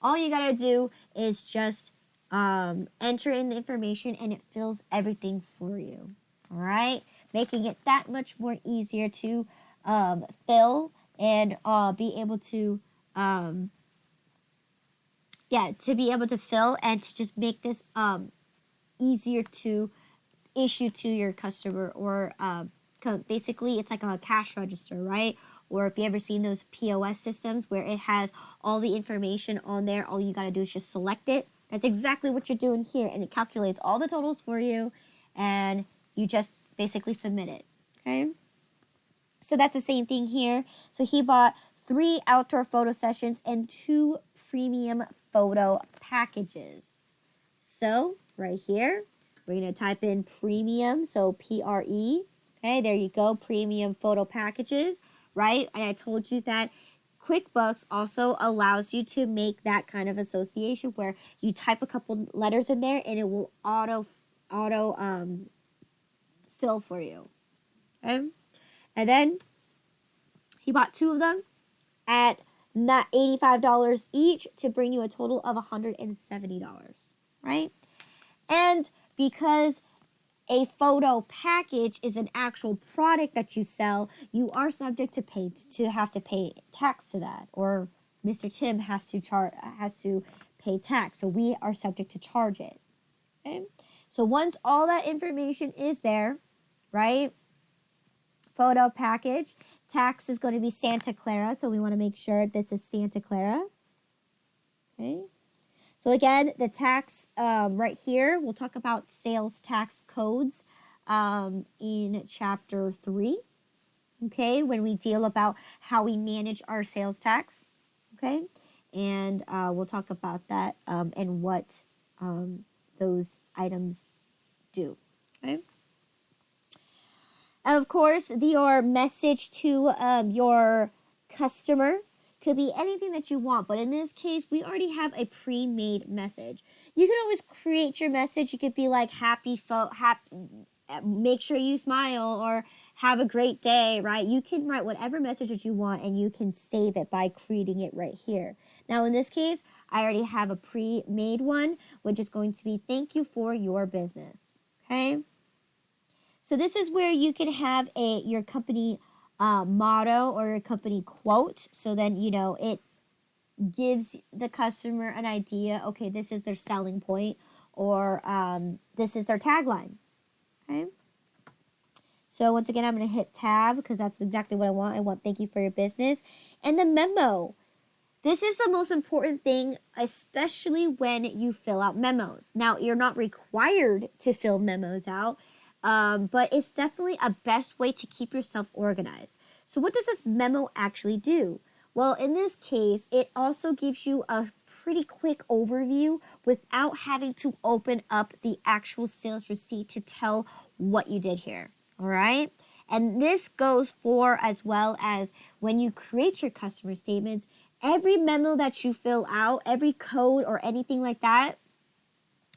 All you got to do is just enter in the information and it fills everything for you. All right? Making it that much more easier to fill and be able to be able to fill and to just make this easier to issue to your customer, or basically it's like a cash register, right? Or if you ever seen those POS systems where it has all the information on there, all you got to do is just select it. That's exactly what you're doing here, and it calculates all the totals for you, and you just basically submit it. Okay, so that's the same thing here. So he bought 3 outdoor photo sessions and 2 premium photo packages. So right here, we're going to type in premium, so P-R-E. Okay, there you go, premium photo packages, right? And I told you that QuickBooks also allows you to make that kind of association where you type a couple letters in there and it will auto fill for you. Okay, and then he bought 2 of them at not $85 each to bring you a total of $170, right? And because a photo package is an actual product that you sell, you are subject to have to pay tax to that, or Mr. Tim has to pay tax. So we are subject to charge it. Okay? So once all that information is there, right? Photo package, tax is going to be Santa Clara, so we want to make sure this is Santa Clara. Okay. So again, the tax right here, we'll talk about sales tax codes in chapter 3, okay, when we deal about how we manage our sales tax, okay, and we'll talk about that and what those items do, okay. Of course, your message to your customer could be anything that you want, but in this case, we already have a pre-made message. You can always create your message. You could be like happy, make sure you smile, or have a great day, right? You can write whatever message that you want, and you can save it by creating it right here. Now, in this case, I already have a pre-made one, which is going to be thank you for your business, okay? So this is where you can have your company motto or your company quote. So then, you know, it gives the customer an idea, okay, this is their selling point, or this is their tagline, okay? So once again, I'm going to hit tab because that's exactly what I want. I want thank you for your business. And the memo. This is the most important thing, especially when you fill out memos. Now, you're not required to fill memos out, but it's definitely a best way to keep yourself organized. So what does this memo actually do? Well, in this case, it also gives you a pretty quick overview without having to open up the actual sales receipt to tell what you did here. All right. And this goes for as well as when you create your customer statements, every memo that you fill out, every code or anything like that,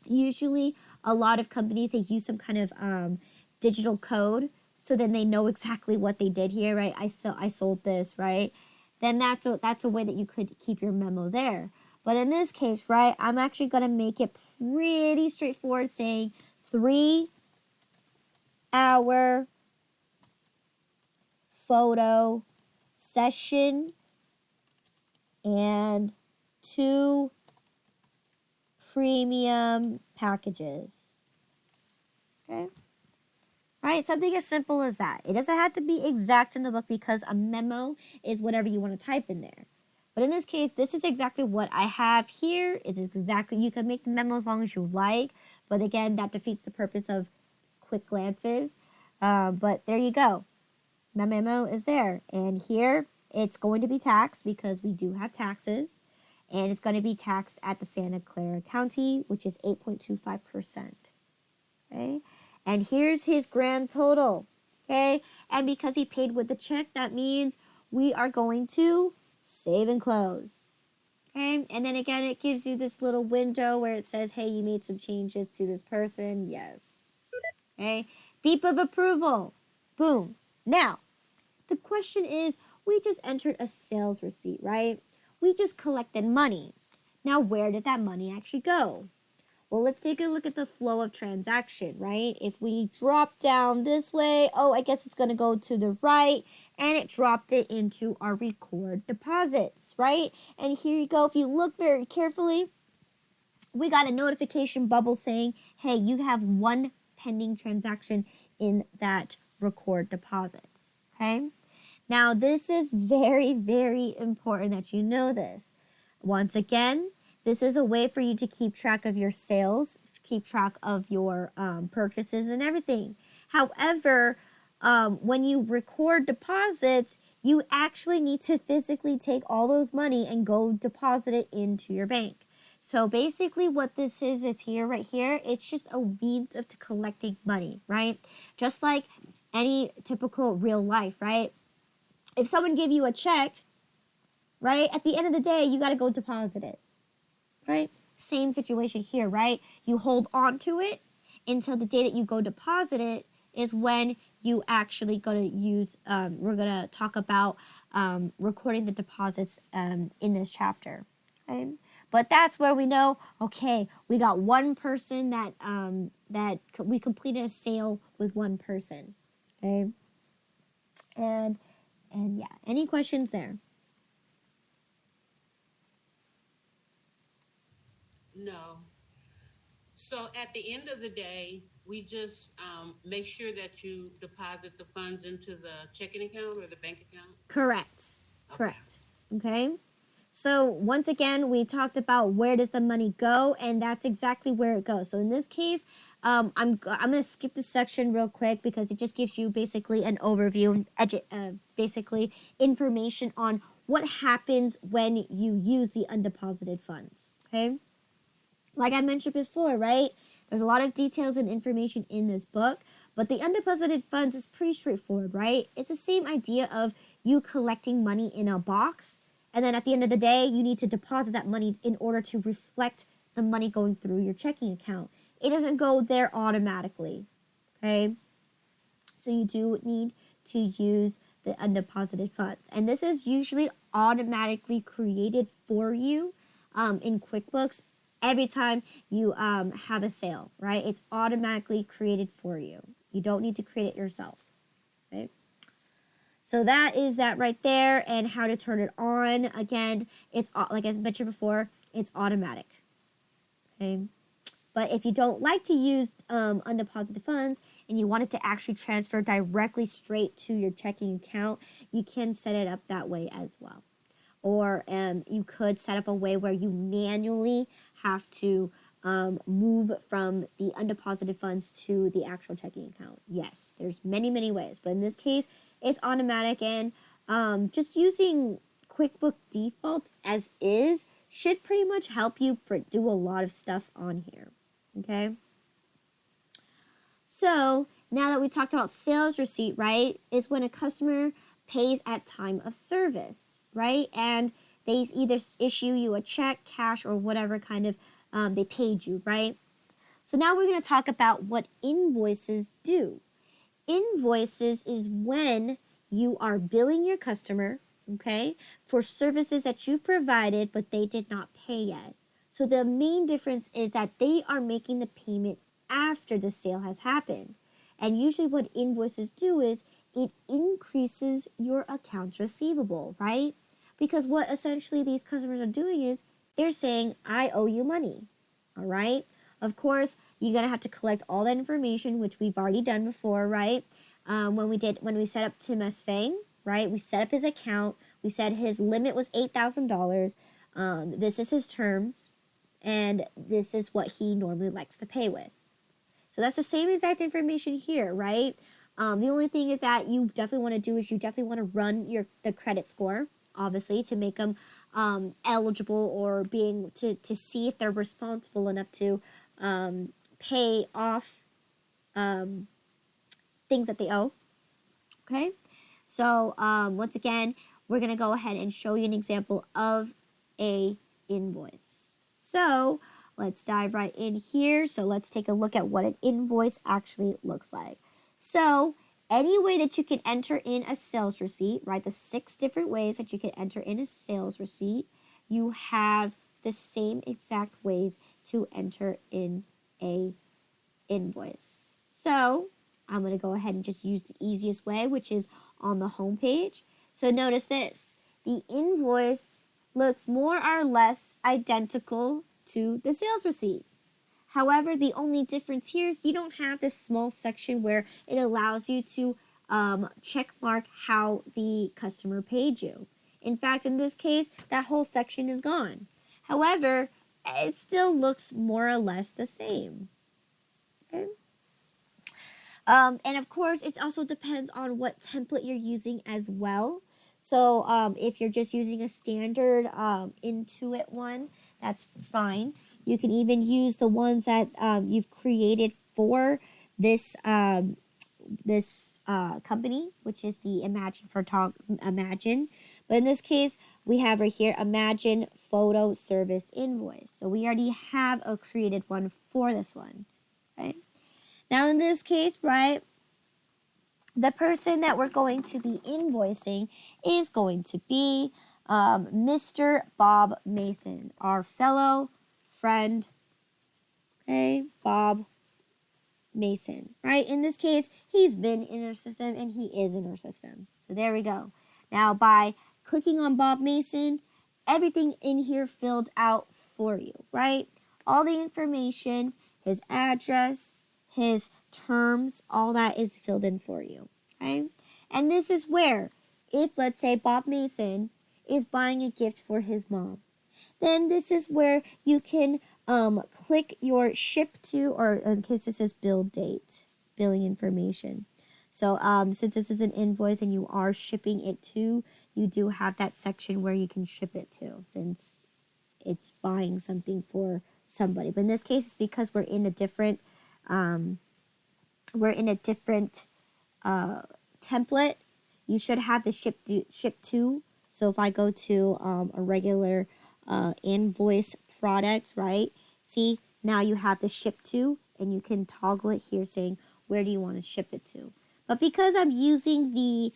usually a lot of companies, they use some kind of digital code. So then they know exactly what they did here, right? I sold this, right? Then that's a way that you could keep your memo there. But in this case, right, I'm actually going to make it pretty straightforward, saying 3-hour photo session and 2 premium packages. Okay. Right, something as simple as that. It doesn't have to be exact in the book because a memo is whatever you want to type in there. But in this case, this is exactly what I have here. It's exactly, you can make the memo as long as you like. But again, that defeats the purpose of quick glances. But there you go. My memo is there. And here, it's going to be taxed because we do have taxes. And it's going to be taxed at the Santa Clara County, which is 8.25%. Okay. And here's his grand total, okay? And because he paid with the check, that means we are going to save and close, okay? And then again, it gives you this little window where it says, hey, you made some changes to this person. Yes, okay? Beep of approval. Boom. Now, the question is, we just entered a sales receipt, right? We just collected money. Now, where did that money actually go? Well, let's take a look at the flow of transaction, right? If we drop down this way, oh, I guess it's going to go to the right, and it dropped it into our record deposits, right? And here you go. If you look very carefully, we got a notification bubble saying, hey, you have 1 pending transaction in that record deposits, okay? Now, this is very, very important that you know this. Once again, this is a way for you to keep track of your sales, keep track of your purchases and everything. However, when you record deposits, you actually need to physically take all those money and go deposit it into your bank. So basically what this is here, right here, it's just a means of collecting money, right? Just like any typical real life, right? If someone gave you a check, right, at the end of the day, you got to go deposit it. Right? Same situation here, right? You hold on to it until the day that you go deposit it is when you actually going to use, we're going to talk about recording the deposits in this chapter, okay? But that's where we know, okay, we got one person that we completed a sale with one person, okay? And yeah, any questions there? No. So at the end of the day, we just make sure that you deposit the funds into the checking account or the bank account? Correct. Okay. Correct. Okay. So once again, we talked about where does the money go, and that's exactly where it goes. So in this case, I'm going to skip this section real quick because it just gives you basically an overview, basically information on what happens when you use the undeposited funds. Okay. Like I mentioned before, right? There's a lot of details and information in this book, but the undeposited funds is pretty straightforward, right? It's the same idea of you collecting money in a box, and then at the end of the day, you need to deposit that money in order to reflect the money going through your checking account. It doesn't go there automatically, okay? So you do need to use the undeposited funds. And this is usually automatically created for you in QuickBooks every time you have a sale, right? It's automatically created for you. You don't need to create it yourself, right? So that is that right there, and how to turn it on. Again, it's like I mentioned before, it's automatic, okay? But if you don't like to use undeposited funds and you want it to actually transfer directly straight to your checking account, you can set it up that way as well. or you could set up a way where you manually have to move from the undeposited funds to the actual checking account. Yes, there's many, many ways, but in this case, it's automatic, and just using QuickBook defaults as is should pretty much help you do a lot of stuff on here. Okay. So now that we talked about sales receipt, right, is when a customer pays at time of service, right? And they either issue you a check, cash, or whatever kind of they paid you, right? So now we're going to talk about what invoices do. Invoices is when you are billing your customer, okay, for services that you've provided but they did not pay yet. So the main difference is that they are making the payment after the sale has happened. And usually what invoices do is it increases your accounts receivable, right? Because what essentially these customers are doing is they're saying, I owe you money, all right? Of course, you're going to have to collect all that information, which we've already done before, right? When we set up Tim S. Fang, right? We set up his account. We said his limit was $8,000. This is his terms, and this is what he normally likes to pay with. So that's the same exact information here, right? The only thing that you definitely want to do is you definitely want to run the credit score, obviously, to make them eligible or being to see if they're responsible enough to pay off things that they owe. Okay, so once again, we're gonna go ahead and show you an example of a invoice. So let's dive right in here. So let's take a look at what an invoice actually looks like. So any way that you can enter in a sales receipt, right? The 6 different ways that you can enter in a sales receipt, you have the same exact ways to enter in a invoice. So I'm going to go ahead and just use the easiest way, which is on the home page. So notice this. The invoice looks more or less identical to the sales receipt. However, the only difference here is you don't have this small section where it allows you to check mark how the customer paid you. In fact, in this case, that whole section is gone. However, it still looks more or less the same. Okay. And of course, it also depends on what template you're using as well. So if you're just using a standard Intuit one, that's fine. You can even use the ones that you've created for this company, which is the Imagine. But in this case, we have right here Imagine Photo Service Invoice. So we already have a created one for this one, right? Now in this case, right, the person that we're going to be invoicing is going to be Mr. Bob Mason, our fellow friend, okay, Bob Mason, right? In this case, he's been in our system and he is in our system. So there we go. Now by clicking on Bob Mason, everything in here filled out for you, right? All the information, his address, his terms, all that is filled in for you, okay? And this is where, if let's say Bob Mason is buying a gift for his mom, then this is where you can click your ship to, or in case this is bill date, billing information. So since this is an invoice and you are shipping it to, you do have that section where you can ship it to, since it's buying something for somebody. But in this case, it's because we're in a different template. You should have the ship to. So if I go to a regular invoice product, right? See, now you have the ship to, and you can toggle it here saying where do you want to ship it to. But because I'm using the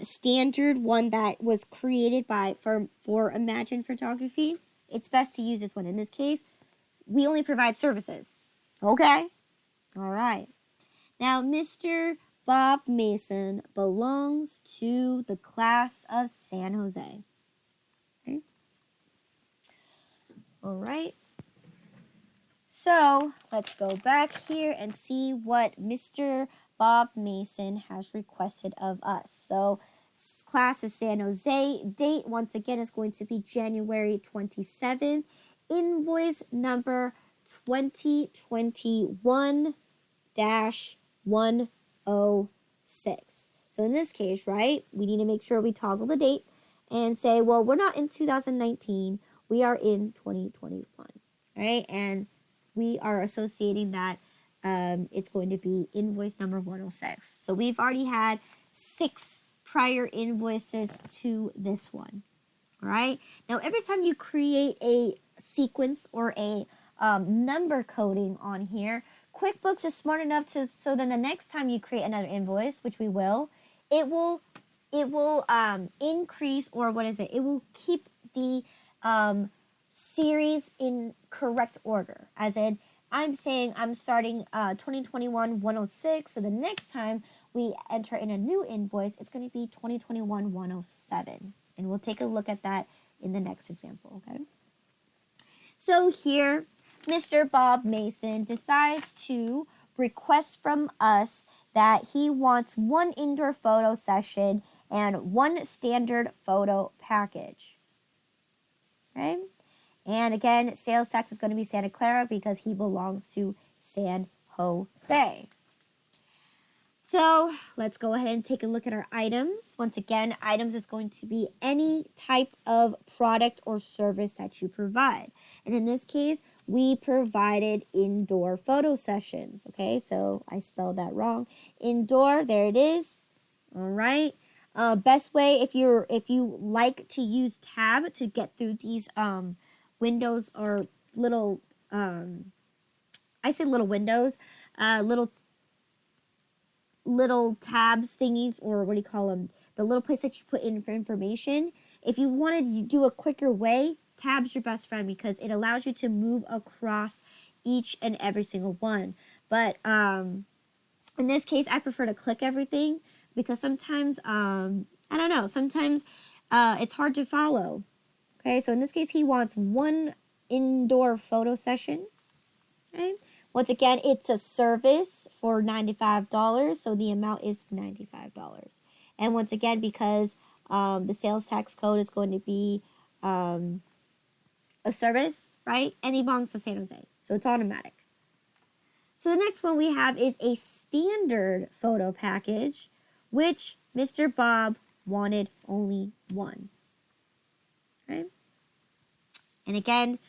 standard one that was created for Imagine Photography, it's best to use this one. In this case, we only provide services. Okay? All right. Now, Mr. Bob Mason belongs to the class of San Jose. Okay. All right. So let's go back here and see what Mr. Bob Mason has requested of us. So Class is San Jose. Date, once again, is going to be January 27th. Invoice number 2021-106. So in this case, right, we need to make sure we toggle the date and say, well, we're not in 2019. We are in 2021, right? And we are associating that it's going to be invoice number 106. So we've already had 6 prior invoices to this one. All right. Now, every time you create a sequence or a number coding on here, QuickBooks is smart enough to so then the next time you create another invoice, which we will, it will increase, or what is it? It will keep the series in correct order. As in, I'm saying I'm starting 2021-106. So the next time we enter in a new invoice, it's going to be 2021-107. And we'll take a look at that in the next example, okay? So here, Mr. Bob Mason decides to request from us that he wants 1 indoor photo session and 1 standard photo package, okay? And again, sales tax is going to be Santa Clara because he belongs to San Jose. So let's go ahead and take a look at our items. Once again, items is going to be any type of product or service that you provide. And in this case, we provided indoor photo sessions. Okay, so I spelled that wrong. Indoor, there it is. All right. Best way, if you like to use tab to get through these windows or little I say little windows, little tabs thingies, or what do you call them? The little place that you put in for information. If you wanted to do a quicker way, tab's your best friend because it allows you to move across each and every single one. But in this case, I prefer to click everything because sometimes, I don't know, sometimes it's hard to follow. Okay, so in this case, he wants 1 indoor photo session. Okay. Once again, it's a service for $95, so the amount is $95. And once again, because the sales tax code is going to be a service, right? And he belongs to San Jose, so it's automatic. So the next one we have is a standard photo package, which Mr. Bob wanted only 1. Okay? And again,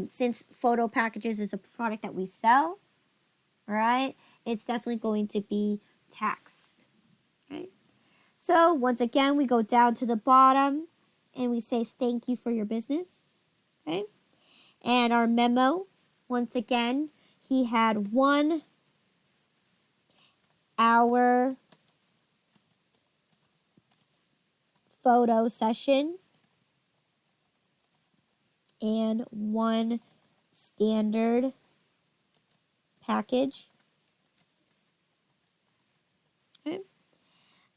since photo packages is a product that we sell, all right, it's definitely going to be taxed. Okay. So once again, we go down to the bottom and we say thank you for your business. Okay. And our memo, once again, he had 1 hour photo session and 1 standard package. Okay.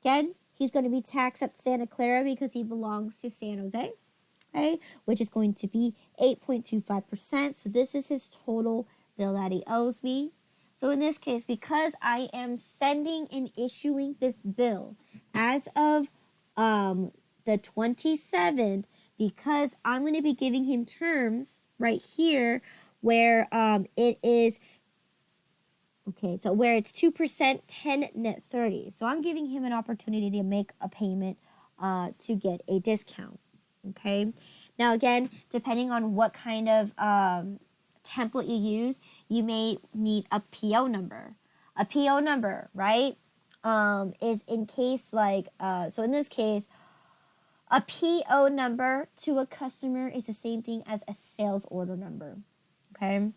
Again, he's going to be taxed at Santa Clara because he belongs to San Jose, okay, which is going to be 8.25%. So this is his total bill that he owes me. So in this case, because I am sending and issuing this bill as of the 27th, because I'm going to be giving him terms right here where it is, okay, so where it's 2%, 10, net 30. So I'm giving him an opportunity to make a payment to get a discount, okay? Now, again, depending on what kind of template you use, you may need a PO number. A PO number, right, is in case like, so in this case, a PO number to a customer is the same thing as a sales order number, okay?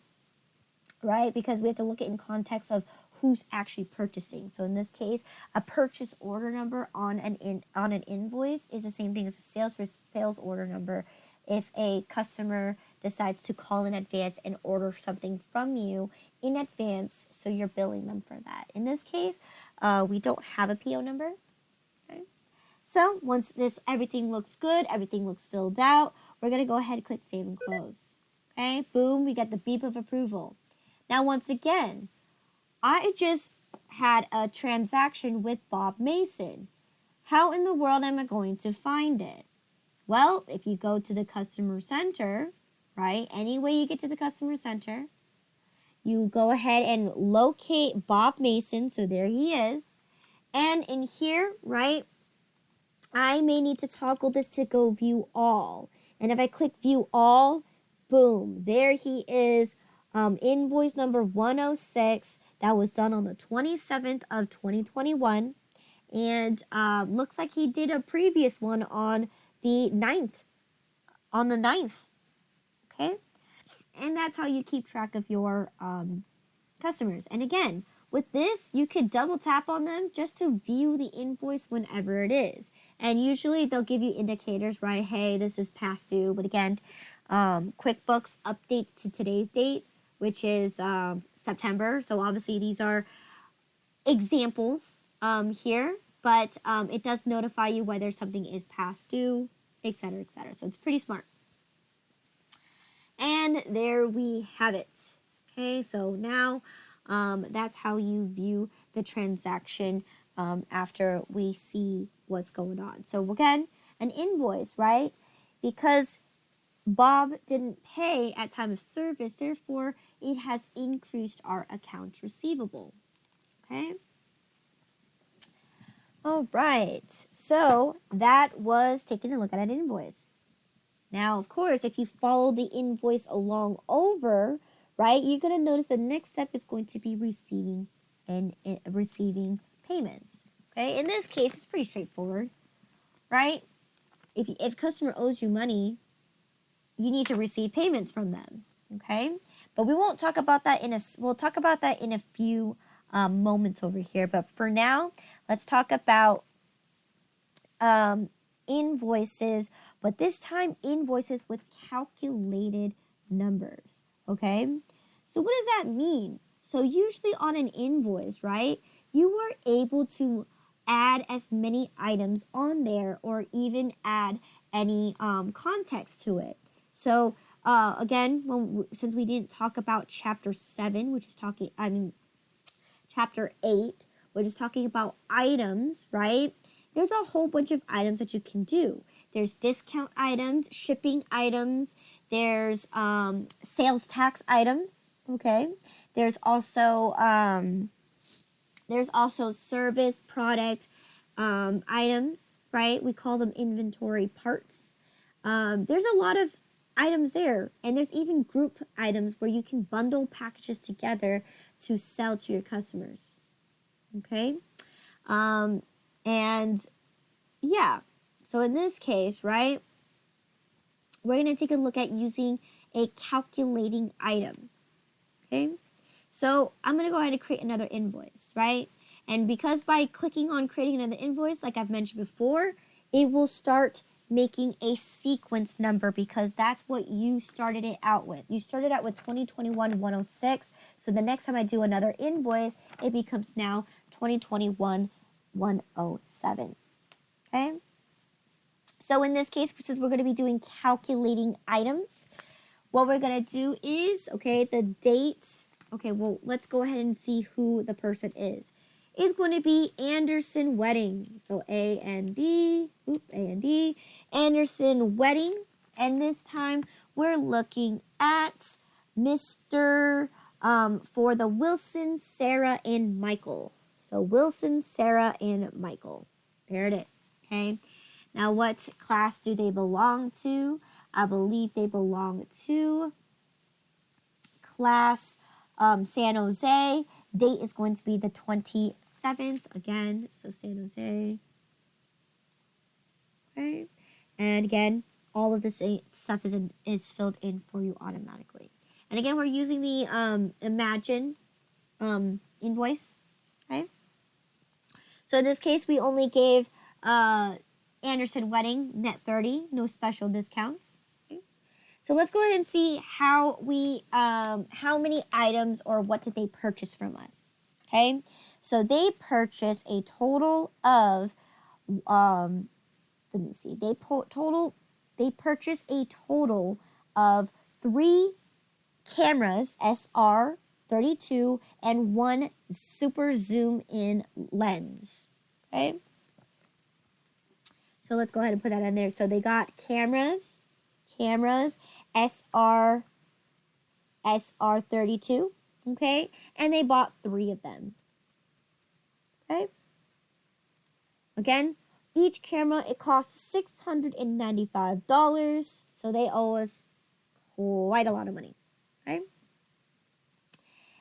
Right? Because we have to look at it in context of who's actually purchasing. So in this case, a purchase order number on an invoice is the same thing as a sales order number if a customer decides to call in advance and order something from you in advance, so you're billing them for that. In this case, we don't have a PO number. So once everything looks good, everything looks filled out, we're going to go ahead and click Save and Close. Okay, boom, we get the beep of approval. Now, once again, I just had a transaction with Bob Mason. how in the world am I going to find it? Well, if you go to the customer center, right? Any way you get to the customer center, you go ahead and locate Bob Mason. So there he is. And in here, right, I may need to toggle this to go view all. And if I click view all, boom, there he is. Invoice number 106 that was done on the 27th of 2021. And looks like he did a previous one on the 9th. On the 9th. Okay? And that's how you keep track of your customers. And again, with this, you could double tap on them just to view the invoice whenever it is. And usually they'll give you indicators, right? Hey, this is past due. But again, QuickBooks updates to today's date, which is September. So obviously these are examples here, but it does notify you whether something is past due, etc., etc. So it's pretty smart. And there we have it. Okay, so now that's how you view the transaction after we see what's going on. So again, an invoice, right? Because Bob didn't pay at time of service, therefore it has increased our accounts receivable. Okay. All right, so that was taking a look at an invoice. Now, of course, if you follow the invoice along over, right, you're going to notice the next step is going to be receiving payments. Okay, in this case, it's pretty straightforward, right? If customer owes you money, you need to receive payments from them. Okay, but we won't talk about that we'll talk about that in a few moments over here. But for now, let's talk about invoices, but this time invoices with calculated numbers. Okay, so what does that mean? So usually on an invoice, right, you are able to add as many items on there or even add any context to it. So again, since we didn't talk about chapter 7, which is chapter 8, which is talking about items, right? There's a whole bunch of items that you can do. There's discount items, shipping items, there's sales tax items, okay? There's also service product items, right? We call them inventory parts. There's a lot of items there, and there's even group items where you can bundle packages together to sell to your customers, okay? And yeah, so in this case, right, we're going to take a look at using a calculating item, okay? So I'm going to go ahead and create another invoice, right? And because by clicking on creating another invoice, like I've mentioned before, it will start making a sequence number because that's what you started it out with. You started out with 2021-106. So the next time I do another invoice, it becomes now 2021-107. Okay? So in this case, since we're going to be doing calculating items, what we're going to do is, okay, the date. Okay, well, let's go ahead and see who the person is. It's going to be Anderson Wedding. So A-N-D, A-N-D, Anderson Wedding. And this time we're looking at Mr. For the Wilson, Sarah, and Michael. So Wilson, Sarah, and Michael. There it is. Okay. Now what class do they belong to? I believe they belong to class San Jose. Date is going to be the 27th again. So San Jose. Okay. And again, all of this stuff is filled in for you automatically. And again, we're using the Imagine invoice. Okay. So in this case, we only gave Anderson Wedding net 30, no special discounts. So let's go ahead and see how many items or what did they purchase from us. Okay, so they purchased a total of, let me see, they purchased a total of 3 cameras, SR32, and 1 super zoom in lens. Okay, So let's go ahead and put that in there. So they got cameras, SR32, okay? And they bought 3 of them, okay? Again, each camera, it costs $695, so they owe us quite a lot of money, okay?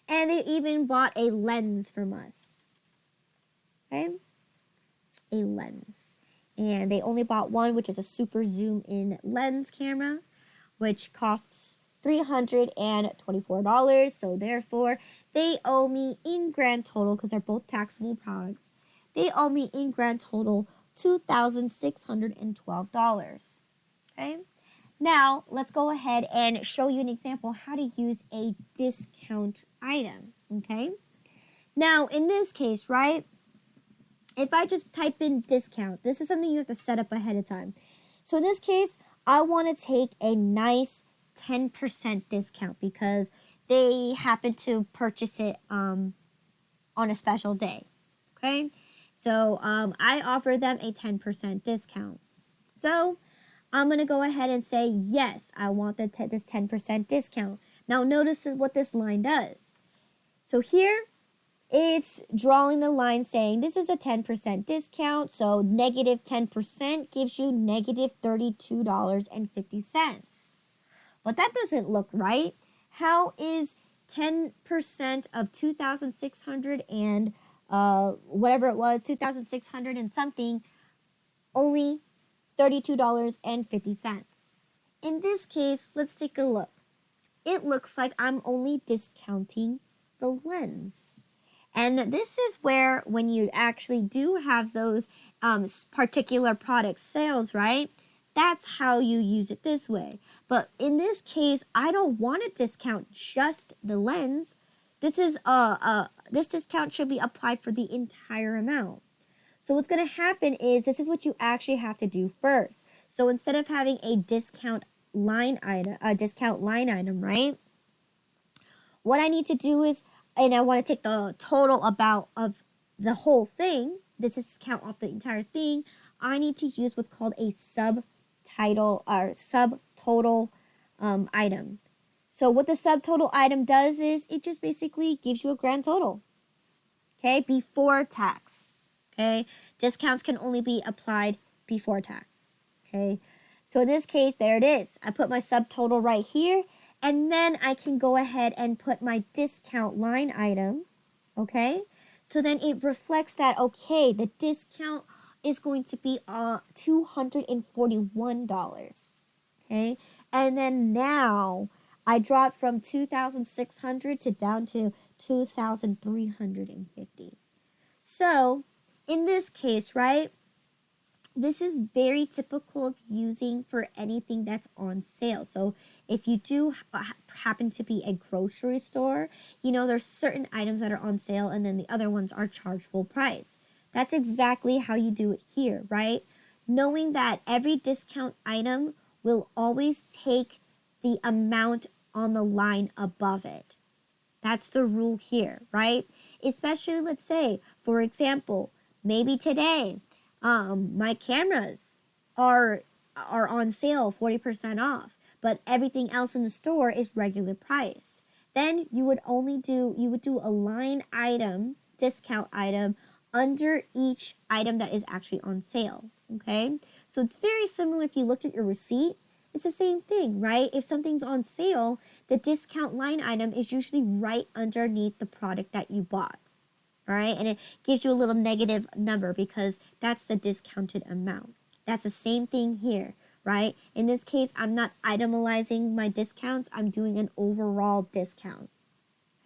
And they even bought a lens from us, okay? A lens. And they only bought one, which is a super zoom in lens camera, which costs $324. So therefore, they owe me in grand total, because they're both taxable products, they owe me in grand total $2,612. Okay? Now, let's go ahead and show you an example how to use a discount item. Okay? Now, in this case, right, if I just type in discount, this is something you have to set up ahead of time. So in this case, I want to take a nice 10% discount because they happen to purchase it on a special day. Okay? So I offer them a 10% discount. So I'm going to go ahead and say, yes, I want this 10% discount. Now notice what this line does. So here, it's drawing the line saying this is a 10% discount, so negative 10% gives you negative $32.50. But that doesn't look right. How is 10% of 2,600 and whatever it was, 2,600 and something, only $32.50? In this case, let's take a look. It looks like I'm only discounting the lens. And this is where, when you actually do have those particular product sales, right? That's how you use it this way. But in this case, I don't want to discount just the lens. This discount should be applied for the entire amount. So what's going to happen is this is what you actually have to do first. So instead of having a discount line item, right? What I need to do is, and I want to take the total of the whole thing, this is count off the entire thing, I need to use what's called a subtotal item. So what the subtotal item does is it just basically gives you a grand total, okay, before tax, okay? Discounts can only be applied before tax, okay? So in this case, there it is. I put my subtotal right here, and then I can go ahead and put my discount line item, okay? So then it reflects that, okay, the discount is going to be $241, okay? And then now I dropped from 2,600 to down to 2,350. So in this case, right, this is very typical of using for anything that's on sale. So if you do happen to be a grocery store, you know, there's certain items that are on sale and then the other ones are charged full price. That's exactly how you do it here, right? Knowing that every discount item will always take the amount on the line above it. That's the rule here, right? Especially, let's say, for example, maybe today, my cameras are on sale, 40% off, but everything else in the store is regular priced. Then you would do a line item, discount item, under each item that is actually on sale, okay? So it's very similar if you looked at your receipt. It's the same thing, right? If something's on sale, the discount line item is usually right underneath the product that you bought. All right, and it gives you a little negative number because that's the discounted amount. That's the same thing here, right? In this case, I'm not itemizing my discounts. I'm doing an overall discount,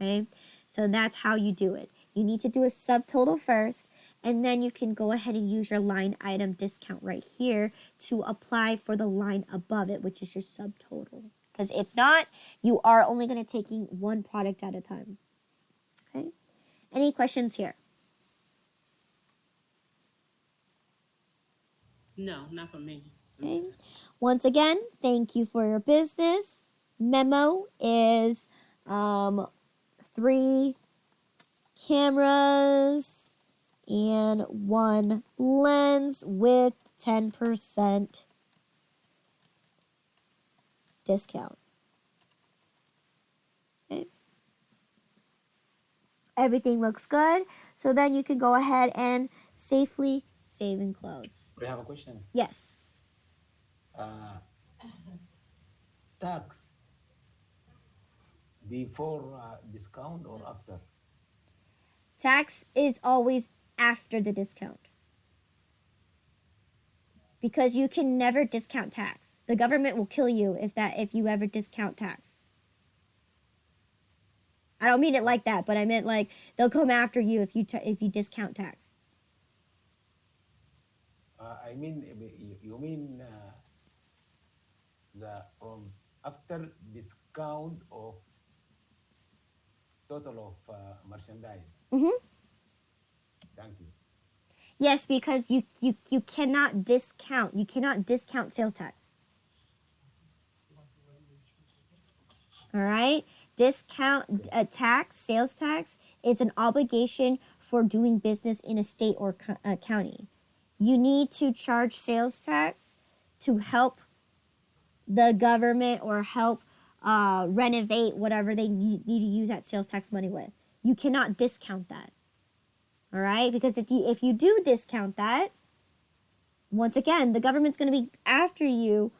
okay? So that's how you do it. You need to do a subtotal first, and then you can go ahead and use your line item discount right here to apply for the line above it, which is your subtotal. Because if not, you are only going to taking one product at a time, okay? Any questions here? No, not for me. Okay. Once again, thank you for your business. Memo is 3 cameras and one lens with 10% discount. Okay. Everything looks good. So then you can go ahead and safely save and close. We have a question. Yes. Tax before discount or after? Tax is always after the discount. Because you can never discount tax. The government will kill you if you ever discount tax. I don't mean it like that, but I meant like they'll come after you if you discount tax. I mean, you mean the from after discount of total of merchandise. Mhm. Thank you. Yes, because you cannot discount. You cannot discount sales tax. All right? Discount tax, sales tax is an obligation for doing business in a state or county. You need to charge sales tax to help the government or help renovate whatever they need to use that sales tax money with. You cannot discount that. All right? Because if you do discount that, once again, the government's going to be after you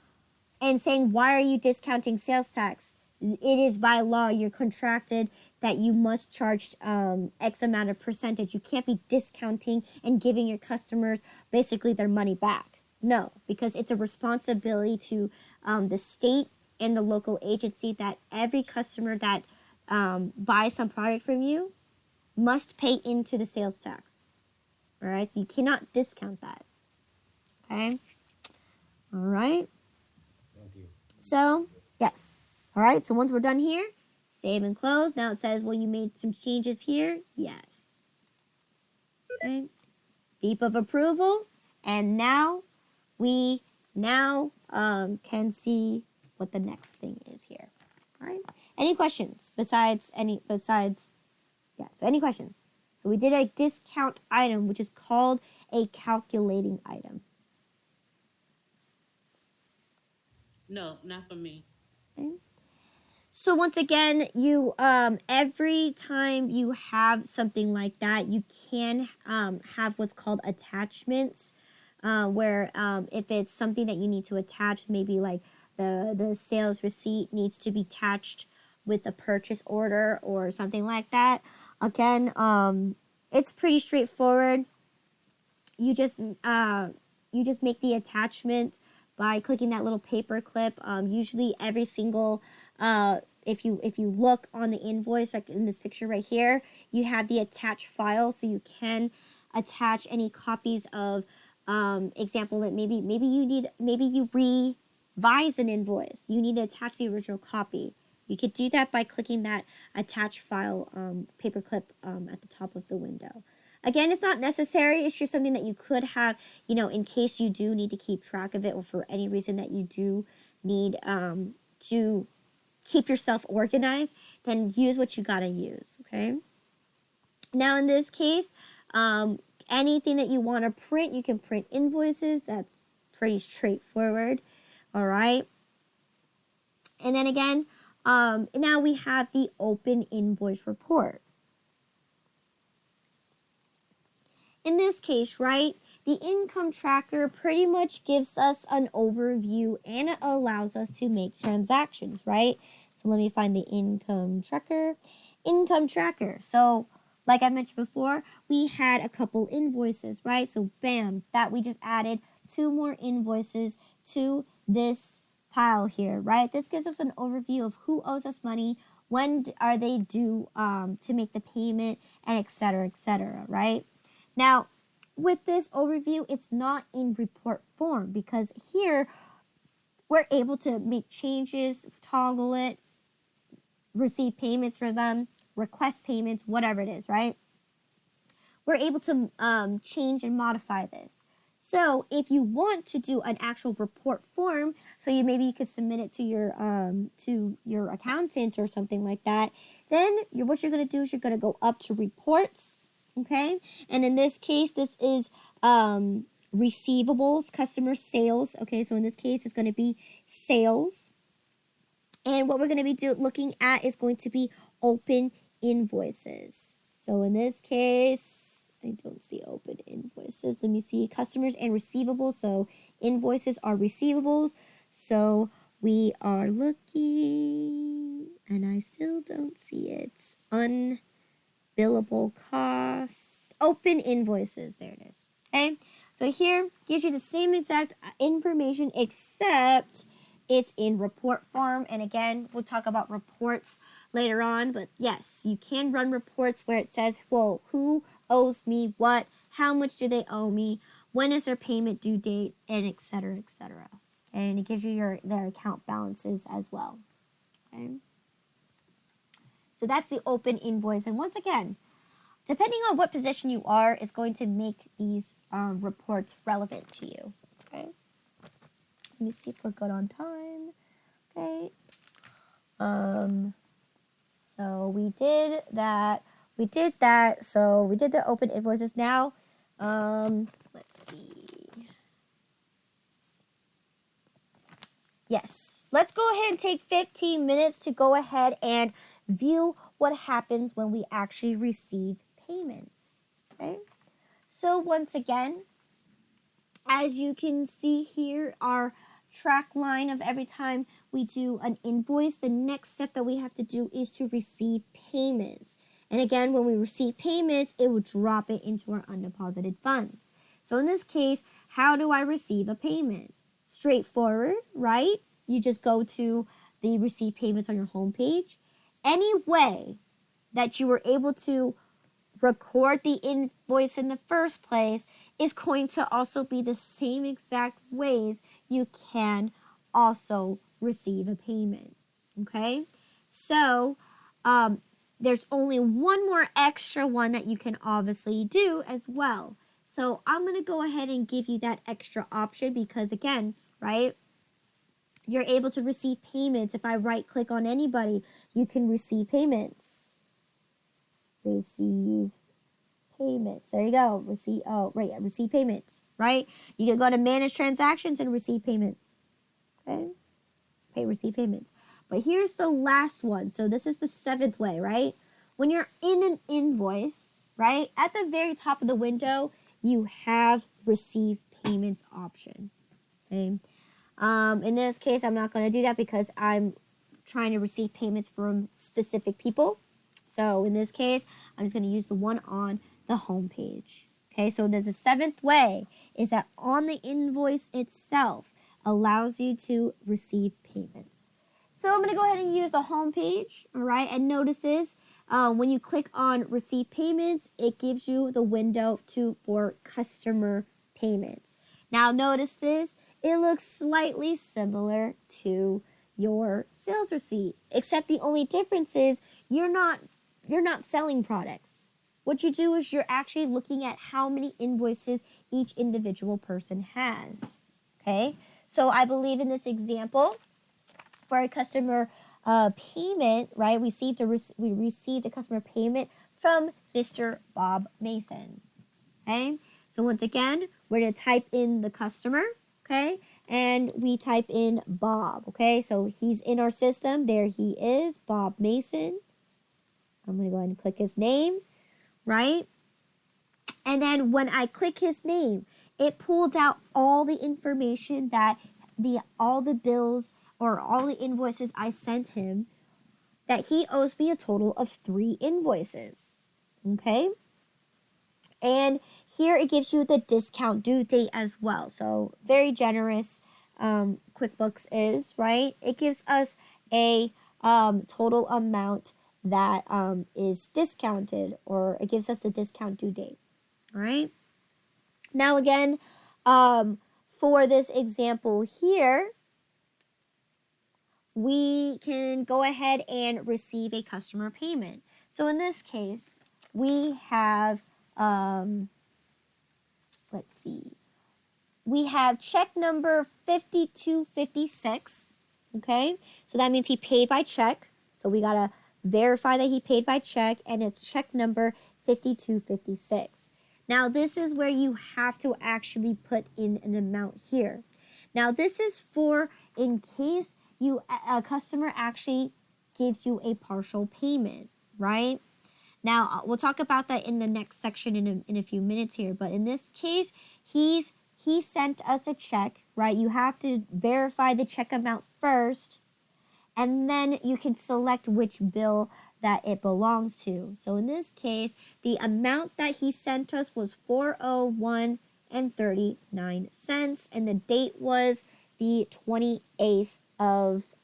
and saying, why are you discounting sales tax? It is by law, you're contracted that you must charge X amount of percentage. You can't be discounting and giving your customers basically their money back. No, because it's a responsibility to the state and the local agency that every customer that buys some product from you must pay into the sales tax. All right, so you cannot discount that. Okay, all right. Thank you. So, yes. All right, so once we're done here, save and close. Now it says, well, you made some changes here. Yes. Okay. Beep of approval. And now we can see what the next thing is here. All right. Any questions yeah, so any questions? So we did a discount item, which is called a calculating item. No, not for me. Okay. So once again, you every time you have something like that, you can have what's called attachments, where if it's something that you need to attach, maybe like the sales receipt needs to be attached with a purchase order or something like that. Again, it's pretty straightforward. You just make the attachment by clicking that little paper clip. Usually every single if you look on the invoice, like in this picture right here, you have the attached file, so you can attach any copies of example that maybe you revise an invoice. You need to attach the original copy. You could do that by clicking that attach file paper clip at the top of the window. Again, it's not necessary. It's just something that you could have, in case you do need to keep track of it, or for any reason that you do need to keep yourself organized, then use what you gotta use, okay? Now, in this case, anything that you want to print, you can print invoices. That's pretty straightforward, all right? And then again, now we have the open invoice report. In this case, right, the income tracker pretty much gives us an overview and it allows us to make transactions, right? So let me find the income tracker. Income tracker. So like I mentioned before, we had a couple invoices, right? So bam, that we just added 2 more invoices to this pile here, right? This gives us an overview of who owes us money, when are they due to make the payment, and et cetera, right? Now, with this overview, it's not in report form because here we're able to make changes, toggle it, receive payments for them, request payments, whatever it is, right? We're able to change and modify this. So if you want to do an actual report form, so maybe you could submit it to your accountant or something like that, then what you're going to do is you're going to go up to reports, Okay, and in this case, this is receivables, customer sales. Okay, so in this case, it's going to be sales. And what we're going to be looking at is going to be open invoices. So in this case, I don't see open invoices. Let me see customers and receivables. So invoices are receivables. So we are looking, and I still don't see it. Unbillable costs, open invoices. There it is. Okay. So here gives you the same exact information except it's in report form. And again, we'll talk about reports later on. But yes, you can run reports where it says, well, who owes me what? How much do they owe me? When is their payment due date? And et cetera, et cetera. And it gives you their account balances as well. Okay. So that's the open invoice. And once again, depending on what position you are, is going to make these reports relevant to you. Okay. Let me see if we're good on time. Okay. So we did that. We did that. So we did the open invoices. Now, let's see. Yes. Let's go ahead and take 15 minutes to go ahead and view what happens when we actually receive payments. Okay. So once again, as you can see here, our track line of every time we do an invoice, the next step that we have to do is to receive payments. And again, when we receive payments, it will drop it into our undeposited funds. So in this case, how do I receive a payment? Straightforward, right? You just go to the receive payments on your homepage. Any way that you were able to record the invoice in the first place is going to also be the same exact ways you can also receive a payment. Okay, so there's only one more extra one that you can obviously do as well. So I'm going to go ahead and give you that extra option because again, right, you're able to receive payments. If I right click on anybody, you can receive payments. Receive payments. There you go. Receive payments, right? You can go to manage transactions and receive payments. Okay? Receive payments. But here's the last one. So this is the 7th way, right? When you're in an invoice, right? At the very top of the window, you have receive payments option. Okay? In this case, I'm not going to do that because I'm trying to receive payments from specific people. So in this case, I'm just going to use the one on the home page. Okay, so the 7th way is that on the invoice itself allows you to receive payments. So I'm going to go ahead and use the home page, all right? And notice this, when you click on receive payments, it gives you the window for customer payments. Now notice this, it looks slightly similar to your sales receipt, except the only difference is you're not selling products. What you do is you're actually looking at how many invoices each individual person has. Okay, so I believe in this example, for a customer payment, right? We received a customer payment from Mr. Bob Mason. Okay, so once again, we're gonna type in the customer. Okay, and we type in Bob. Okay, so he's in our system. There he is, Bob Mason. I'm going to go ahead and click his name, right? And then when I click his name, it pulled out all the information that all the bills or all the invoices I sent him, that he owes me a total of 3 invoices. Okay? And here it gives you the discount due date as well. So very generous QuickBooks is, right? It gives us a total amount that is discounted, or it gives us the discount due date. All right. Now again, for this example here, we can go ahead and receive a customer payment. So in this case, we have, let's see, we have check number 5256. Okay, so that means he paid by check. So we gotta verify that he paid by check, and it's check number 52.56. Now this is where you have to actually put in an amount here. Now this is for in case a customer actually gives you a partial payment, right? Now we'll talk about that in the next section in a few minutes here, but in this case, he sent us a check, right? You have to verify the check amount first, and then you can select which bill that it belongs to. So in this case, the amount that he sent us was $401.39, and the date was the 28th of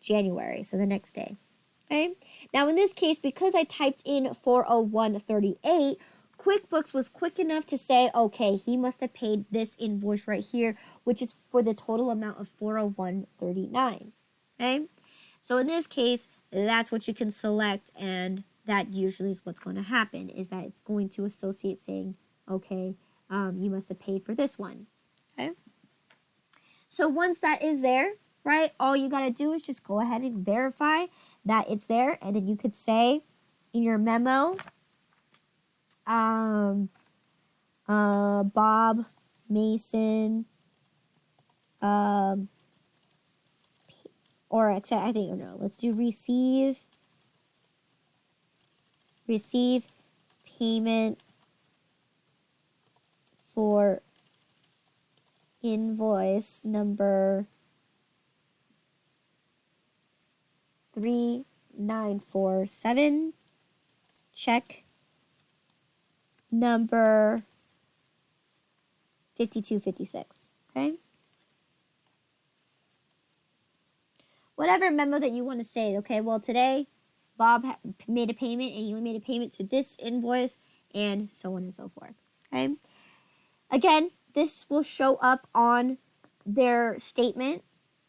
January, so the next day. Okay. Now in this case, because I typed in 401.38, QuickBooks was quick enough to say, okay, he must have paid this invoice right here, which is for the total amount of 401.39. Okay. So in this case, that's what you can select, and that usually is what's going to happen, is that it's going to associate saying, okay, you must have paid for this one. Okay. So once that is there, right, all you got to do is just go ahead and verify that it's there, and then you could say in your memo, Bob Mason, or except I think, no, let's do receive payment for invoice number 3947, check number 5256, okay? Whatever memo that you want to say, okay? Well, today, Bob made a payment, and you made a payment to this invoice, and so on and so forth, okay? Again, this will show up on their statement,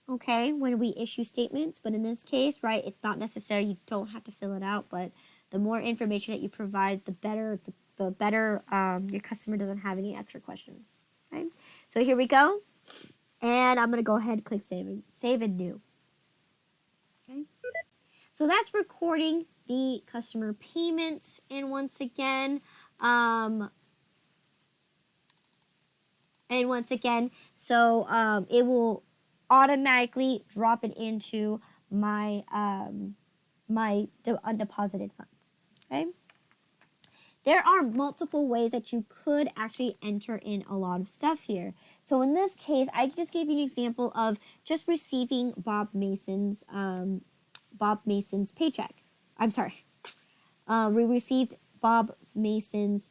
okay, when we issue statements, but in this case, right, it's not necessary. You don't have to fill it out, but the more information that you provide, the better your customer doesn't have any extra questions, okay? So here we go, and I'm going to go ahead and click save and new. Okay. So that's recording the customer payments, and once again, it will automatically drop it into my undeposited funds. Okay. There are multiple ways that you could actually enter in a lot of stuff here. So in this case, I just gave you an example of just receiving Bob Mason's paycheck. I'm sorry. We received Bob Mason's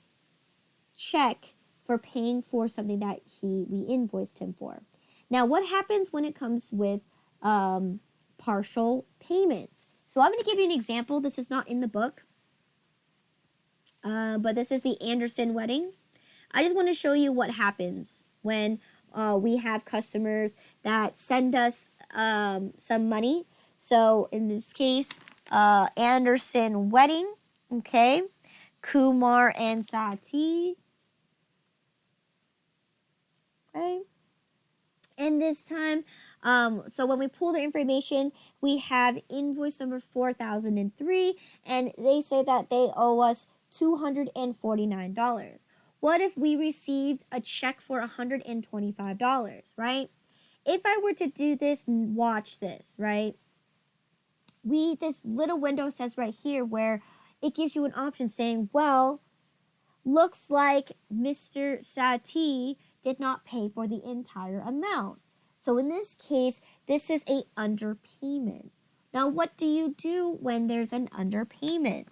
check for paying for something that we invoiced him for. Now, what happens when it comes with partial payments? So I'm going to give you an example. This is not in the book. But this is the Anderson wedding. I just want to show you what happens when we have customers that send us some money. So in this case, Anderson wedding, okay, Kumar and Sati, okay. And this time, so when we pull the information, we have invoice number 4003, and they say that they owe us $249. What if we received a check for $125, right? If I were to do this, watch this, right? This little window says right here where it gives you an option saying, well, looks like Mr. Sati did not pay for the entire amount. So in this case, this is a underpayment. Now, what do you do when there's an underpayment?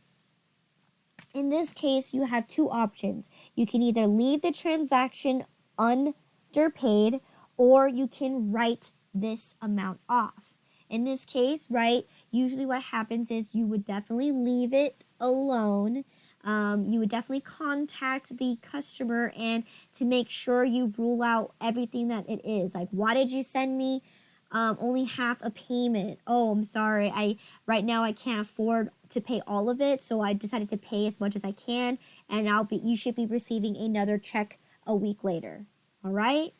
In this case, you have two options. You can either leave the transaction underpaid, or you can write this amount off. In this case, right, usually what happens is you would definitely leave it alone. You would definitely contact the customer and to make sure you rule out everything that it is. Like, why did you send me only half a payment? Oh, I'm sorry. Right now I can't afford to pay all of it, so I decided to pay as much as I can, and you should be receiving another check a week later. All right?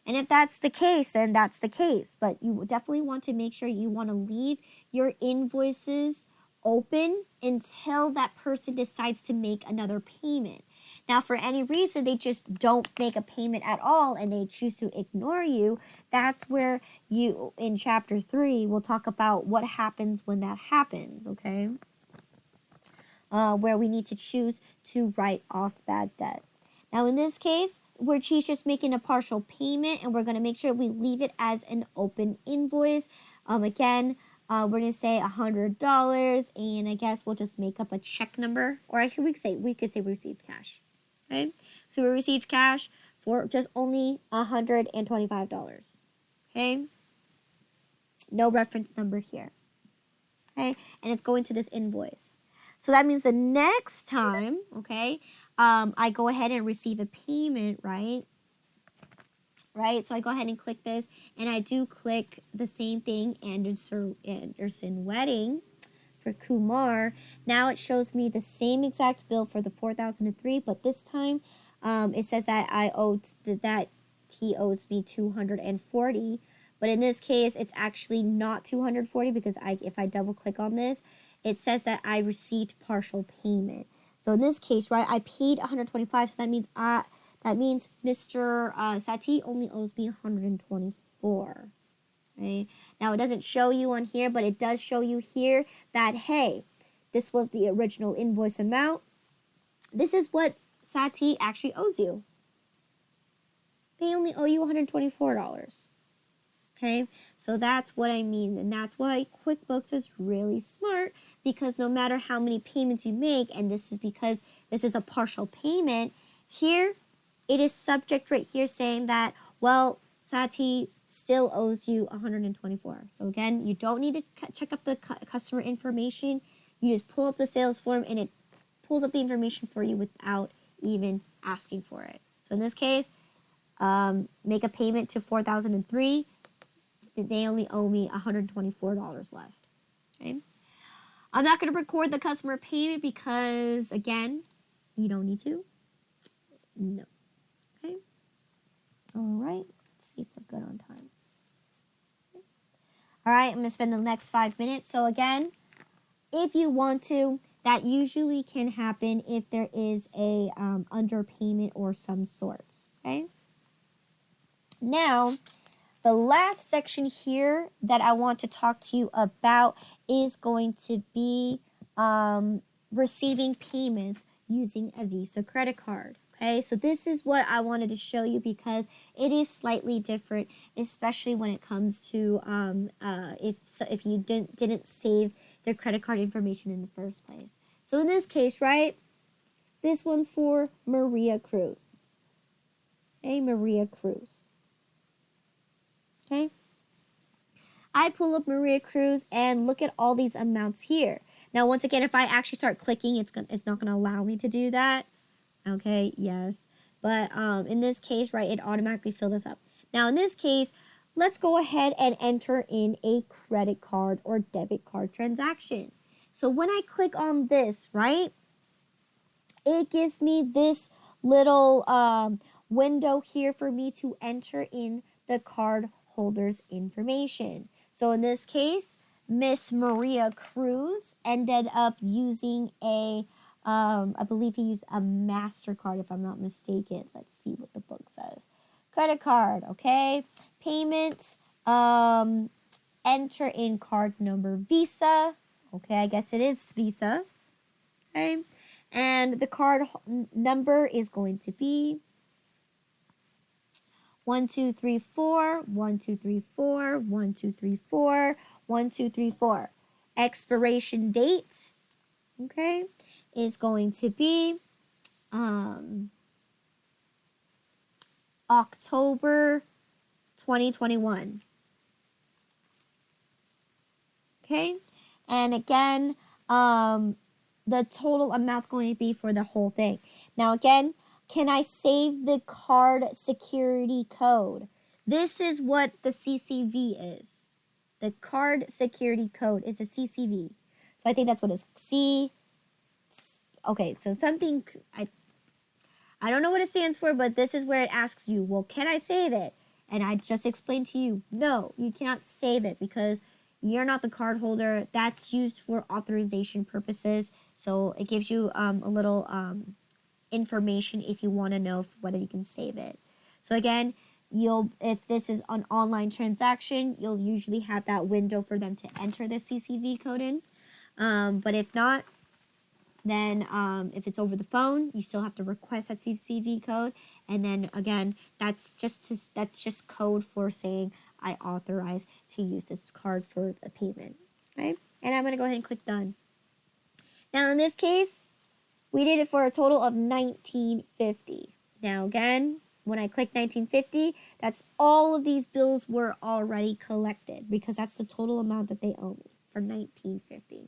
And if that's the case, then that's the case. But you definitely want to make sure you want to leave your invoices open until that person decides to make another payment. Now, for any reason they just don't make a payment at all and they choose to ignore you, that's where you, in chapter 3, we'll talk about what happens when that happens, okay? Where we need to choose to write off bad debt. Now, in this case, where she's just making a partial payment, and we're going to make sure we leave it as an open invoice. Again, we're going to say $100, and I guess we'll just make up a check number, or we could say we received cash. Okay, so we received cash for just only $125. Okay, no reference number here. Okay, and it's going to this invoice. So that means the next time, okay, I go ahead and receive a payment, right? Right, so I go ahead and click this, and I do click the same thing, Anderson Wedding for Kumar. Now it shows me the same exact bill for the 4,003, but this time it says that that he owes me 240. But in this case, it's actually not 240 because if I double click on this, it says that I received partial payment. So in this case, right, I paid 125, so that means Mr. Sati only owes me 124. Okay? Now it doesn't show you on here, but it does show you here that, hey, this was the original invoice amount. This is what Sati actually owes you. They only owe you $124. Okay, so that's what I mean, and that's why QuickBooks is really smart, because no matter how many payments you make, and this is because this is a partial payment, here it is subject right here saying that, well, Sati still owes you $124. So again, you don't need to check up the customer information. You just pull up the sales form, and it pulls up the information for you without even asking for it. So in this case, make a payment to 4,003. They only owe me $124 left. Okay, I'm not going to record the customer payment because, again, you don't need to. No. Okay. All right. Let's see if we're good on time. Okay. All right. I'm going to spend the next 5 minutes. So again, if you want to, that usually can happen if there is a underpayment or some sorts. Okay. Now, the last section here that I want to talk to you about is going to be receiving payments using a Visa credit card. Okay, so this is what I wanted to show you because it is slightly different, especially when it comes to if you didn't save their credit card information in the first place. So in this case, right, this one's for Maria Cruz. Okay, Maria Cruz. Okay, I pull up Maria Cruz and look at all these amounts here. Now, once again, if I actually start clicking, it's not going to allow me to do that. Okay, yes. But in this case, right, it automatically filled this up. Now, in this case, let's go ahead and enter in a credit card or debit card transaction. So when I click on this, right, it gives me this little window here for me to enter in the card holder's information. So in this case, Miss Maria Cruz ended up using I believe he used a MasterCard if I'm not mistaken. Let's see what the book says. Credit card, okay. Payment, enter in card number Visa. Okay, I guess it is Visa. Okay. And the card number is going to be 1234, 1234, 1234, 1234. Expiration date, okay, is going to be October 2021. Okay, and again, the total amount's going to be for the whole thing. Now again, can I save the card security code? This is what the CCV is. The card security code is the CCV. So I think that's what it's okay, so something, I don't know what it stands for, but this is where it asks you, well, can I save it? And I just explained to you, no, you cannot save it because You're not the card holder. That's used for authorization purposes. So it gives you a little information if you want to know whether you can save it. So again, if this is an online transaction, you'll usually have that window for them to enter the CCV code in. But if not, then if it's over the phone, you still have to request that CCV code. And then again, that's just code for saying I authorize to use this card for the payment. Right? And I'm gonna go ahead and click done. Now in this case, we did it for a total of $19.50. Now again, when I click $19.50, that's all of these bills were already collected because that's the total amount that they owe me for $19.50.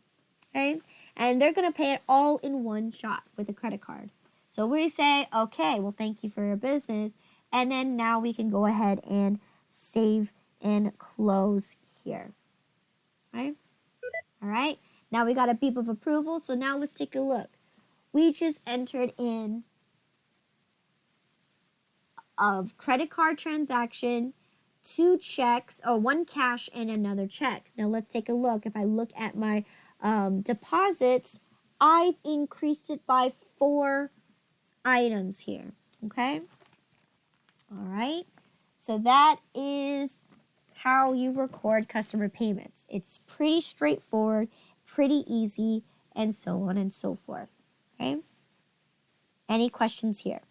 Okay? And they're going to pay it all in one shot with a credit card. So we say, okay, well, thank you for your business. And then now we can go ahead and save and close here. Okay? All right. Now we got a beep of approval. So now let's take a look. We just entered in of credit card transaction, 2 checks, or 1 cash and another check. Now let's take a look. If I look at my deposits, I've increased it by 4 items here. Okay. All right. So that is how you record customer payments. It's pretty straightforward, pretty easy, and so on and so forth. Okay. Any questions here?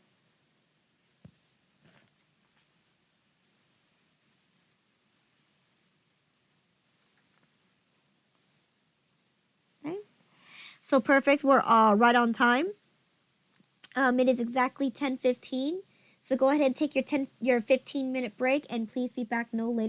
Okay. So perfect. We're right on time. It is exactly 10:15. So go ahead and take your 15-minute break, and please be back no later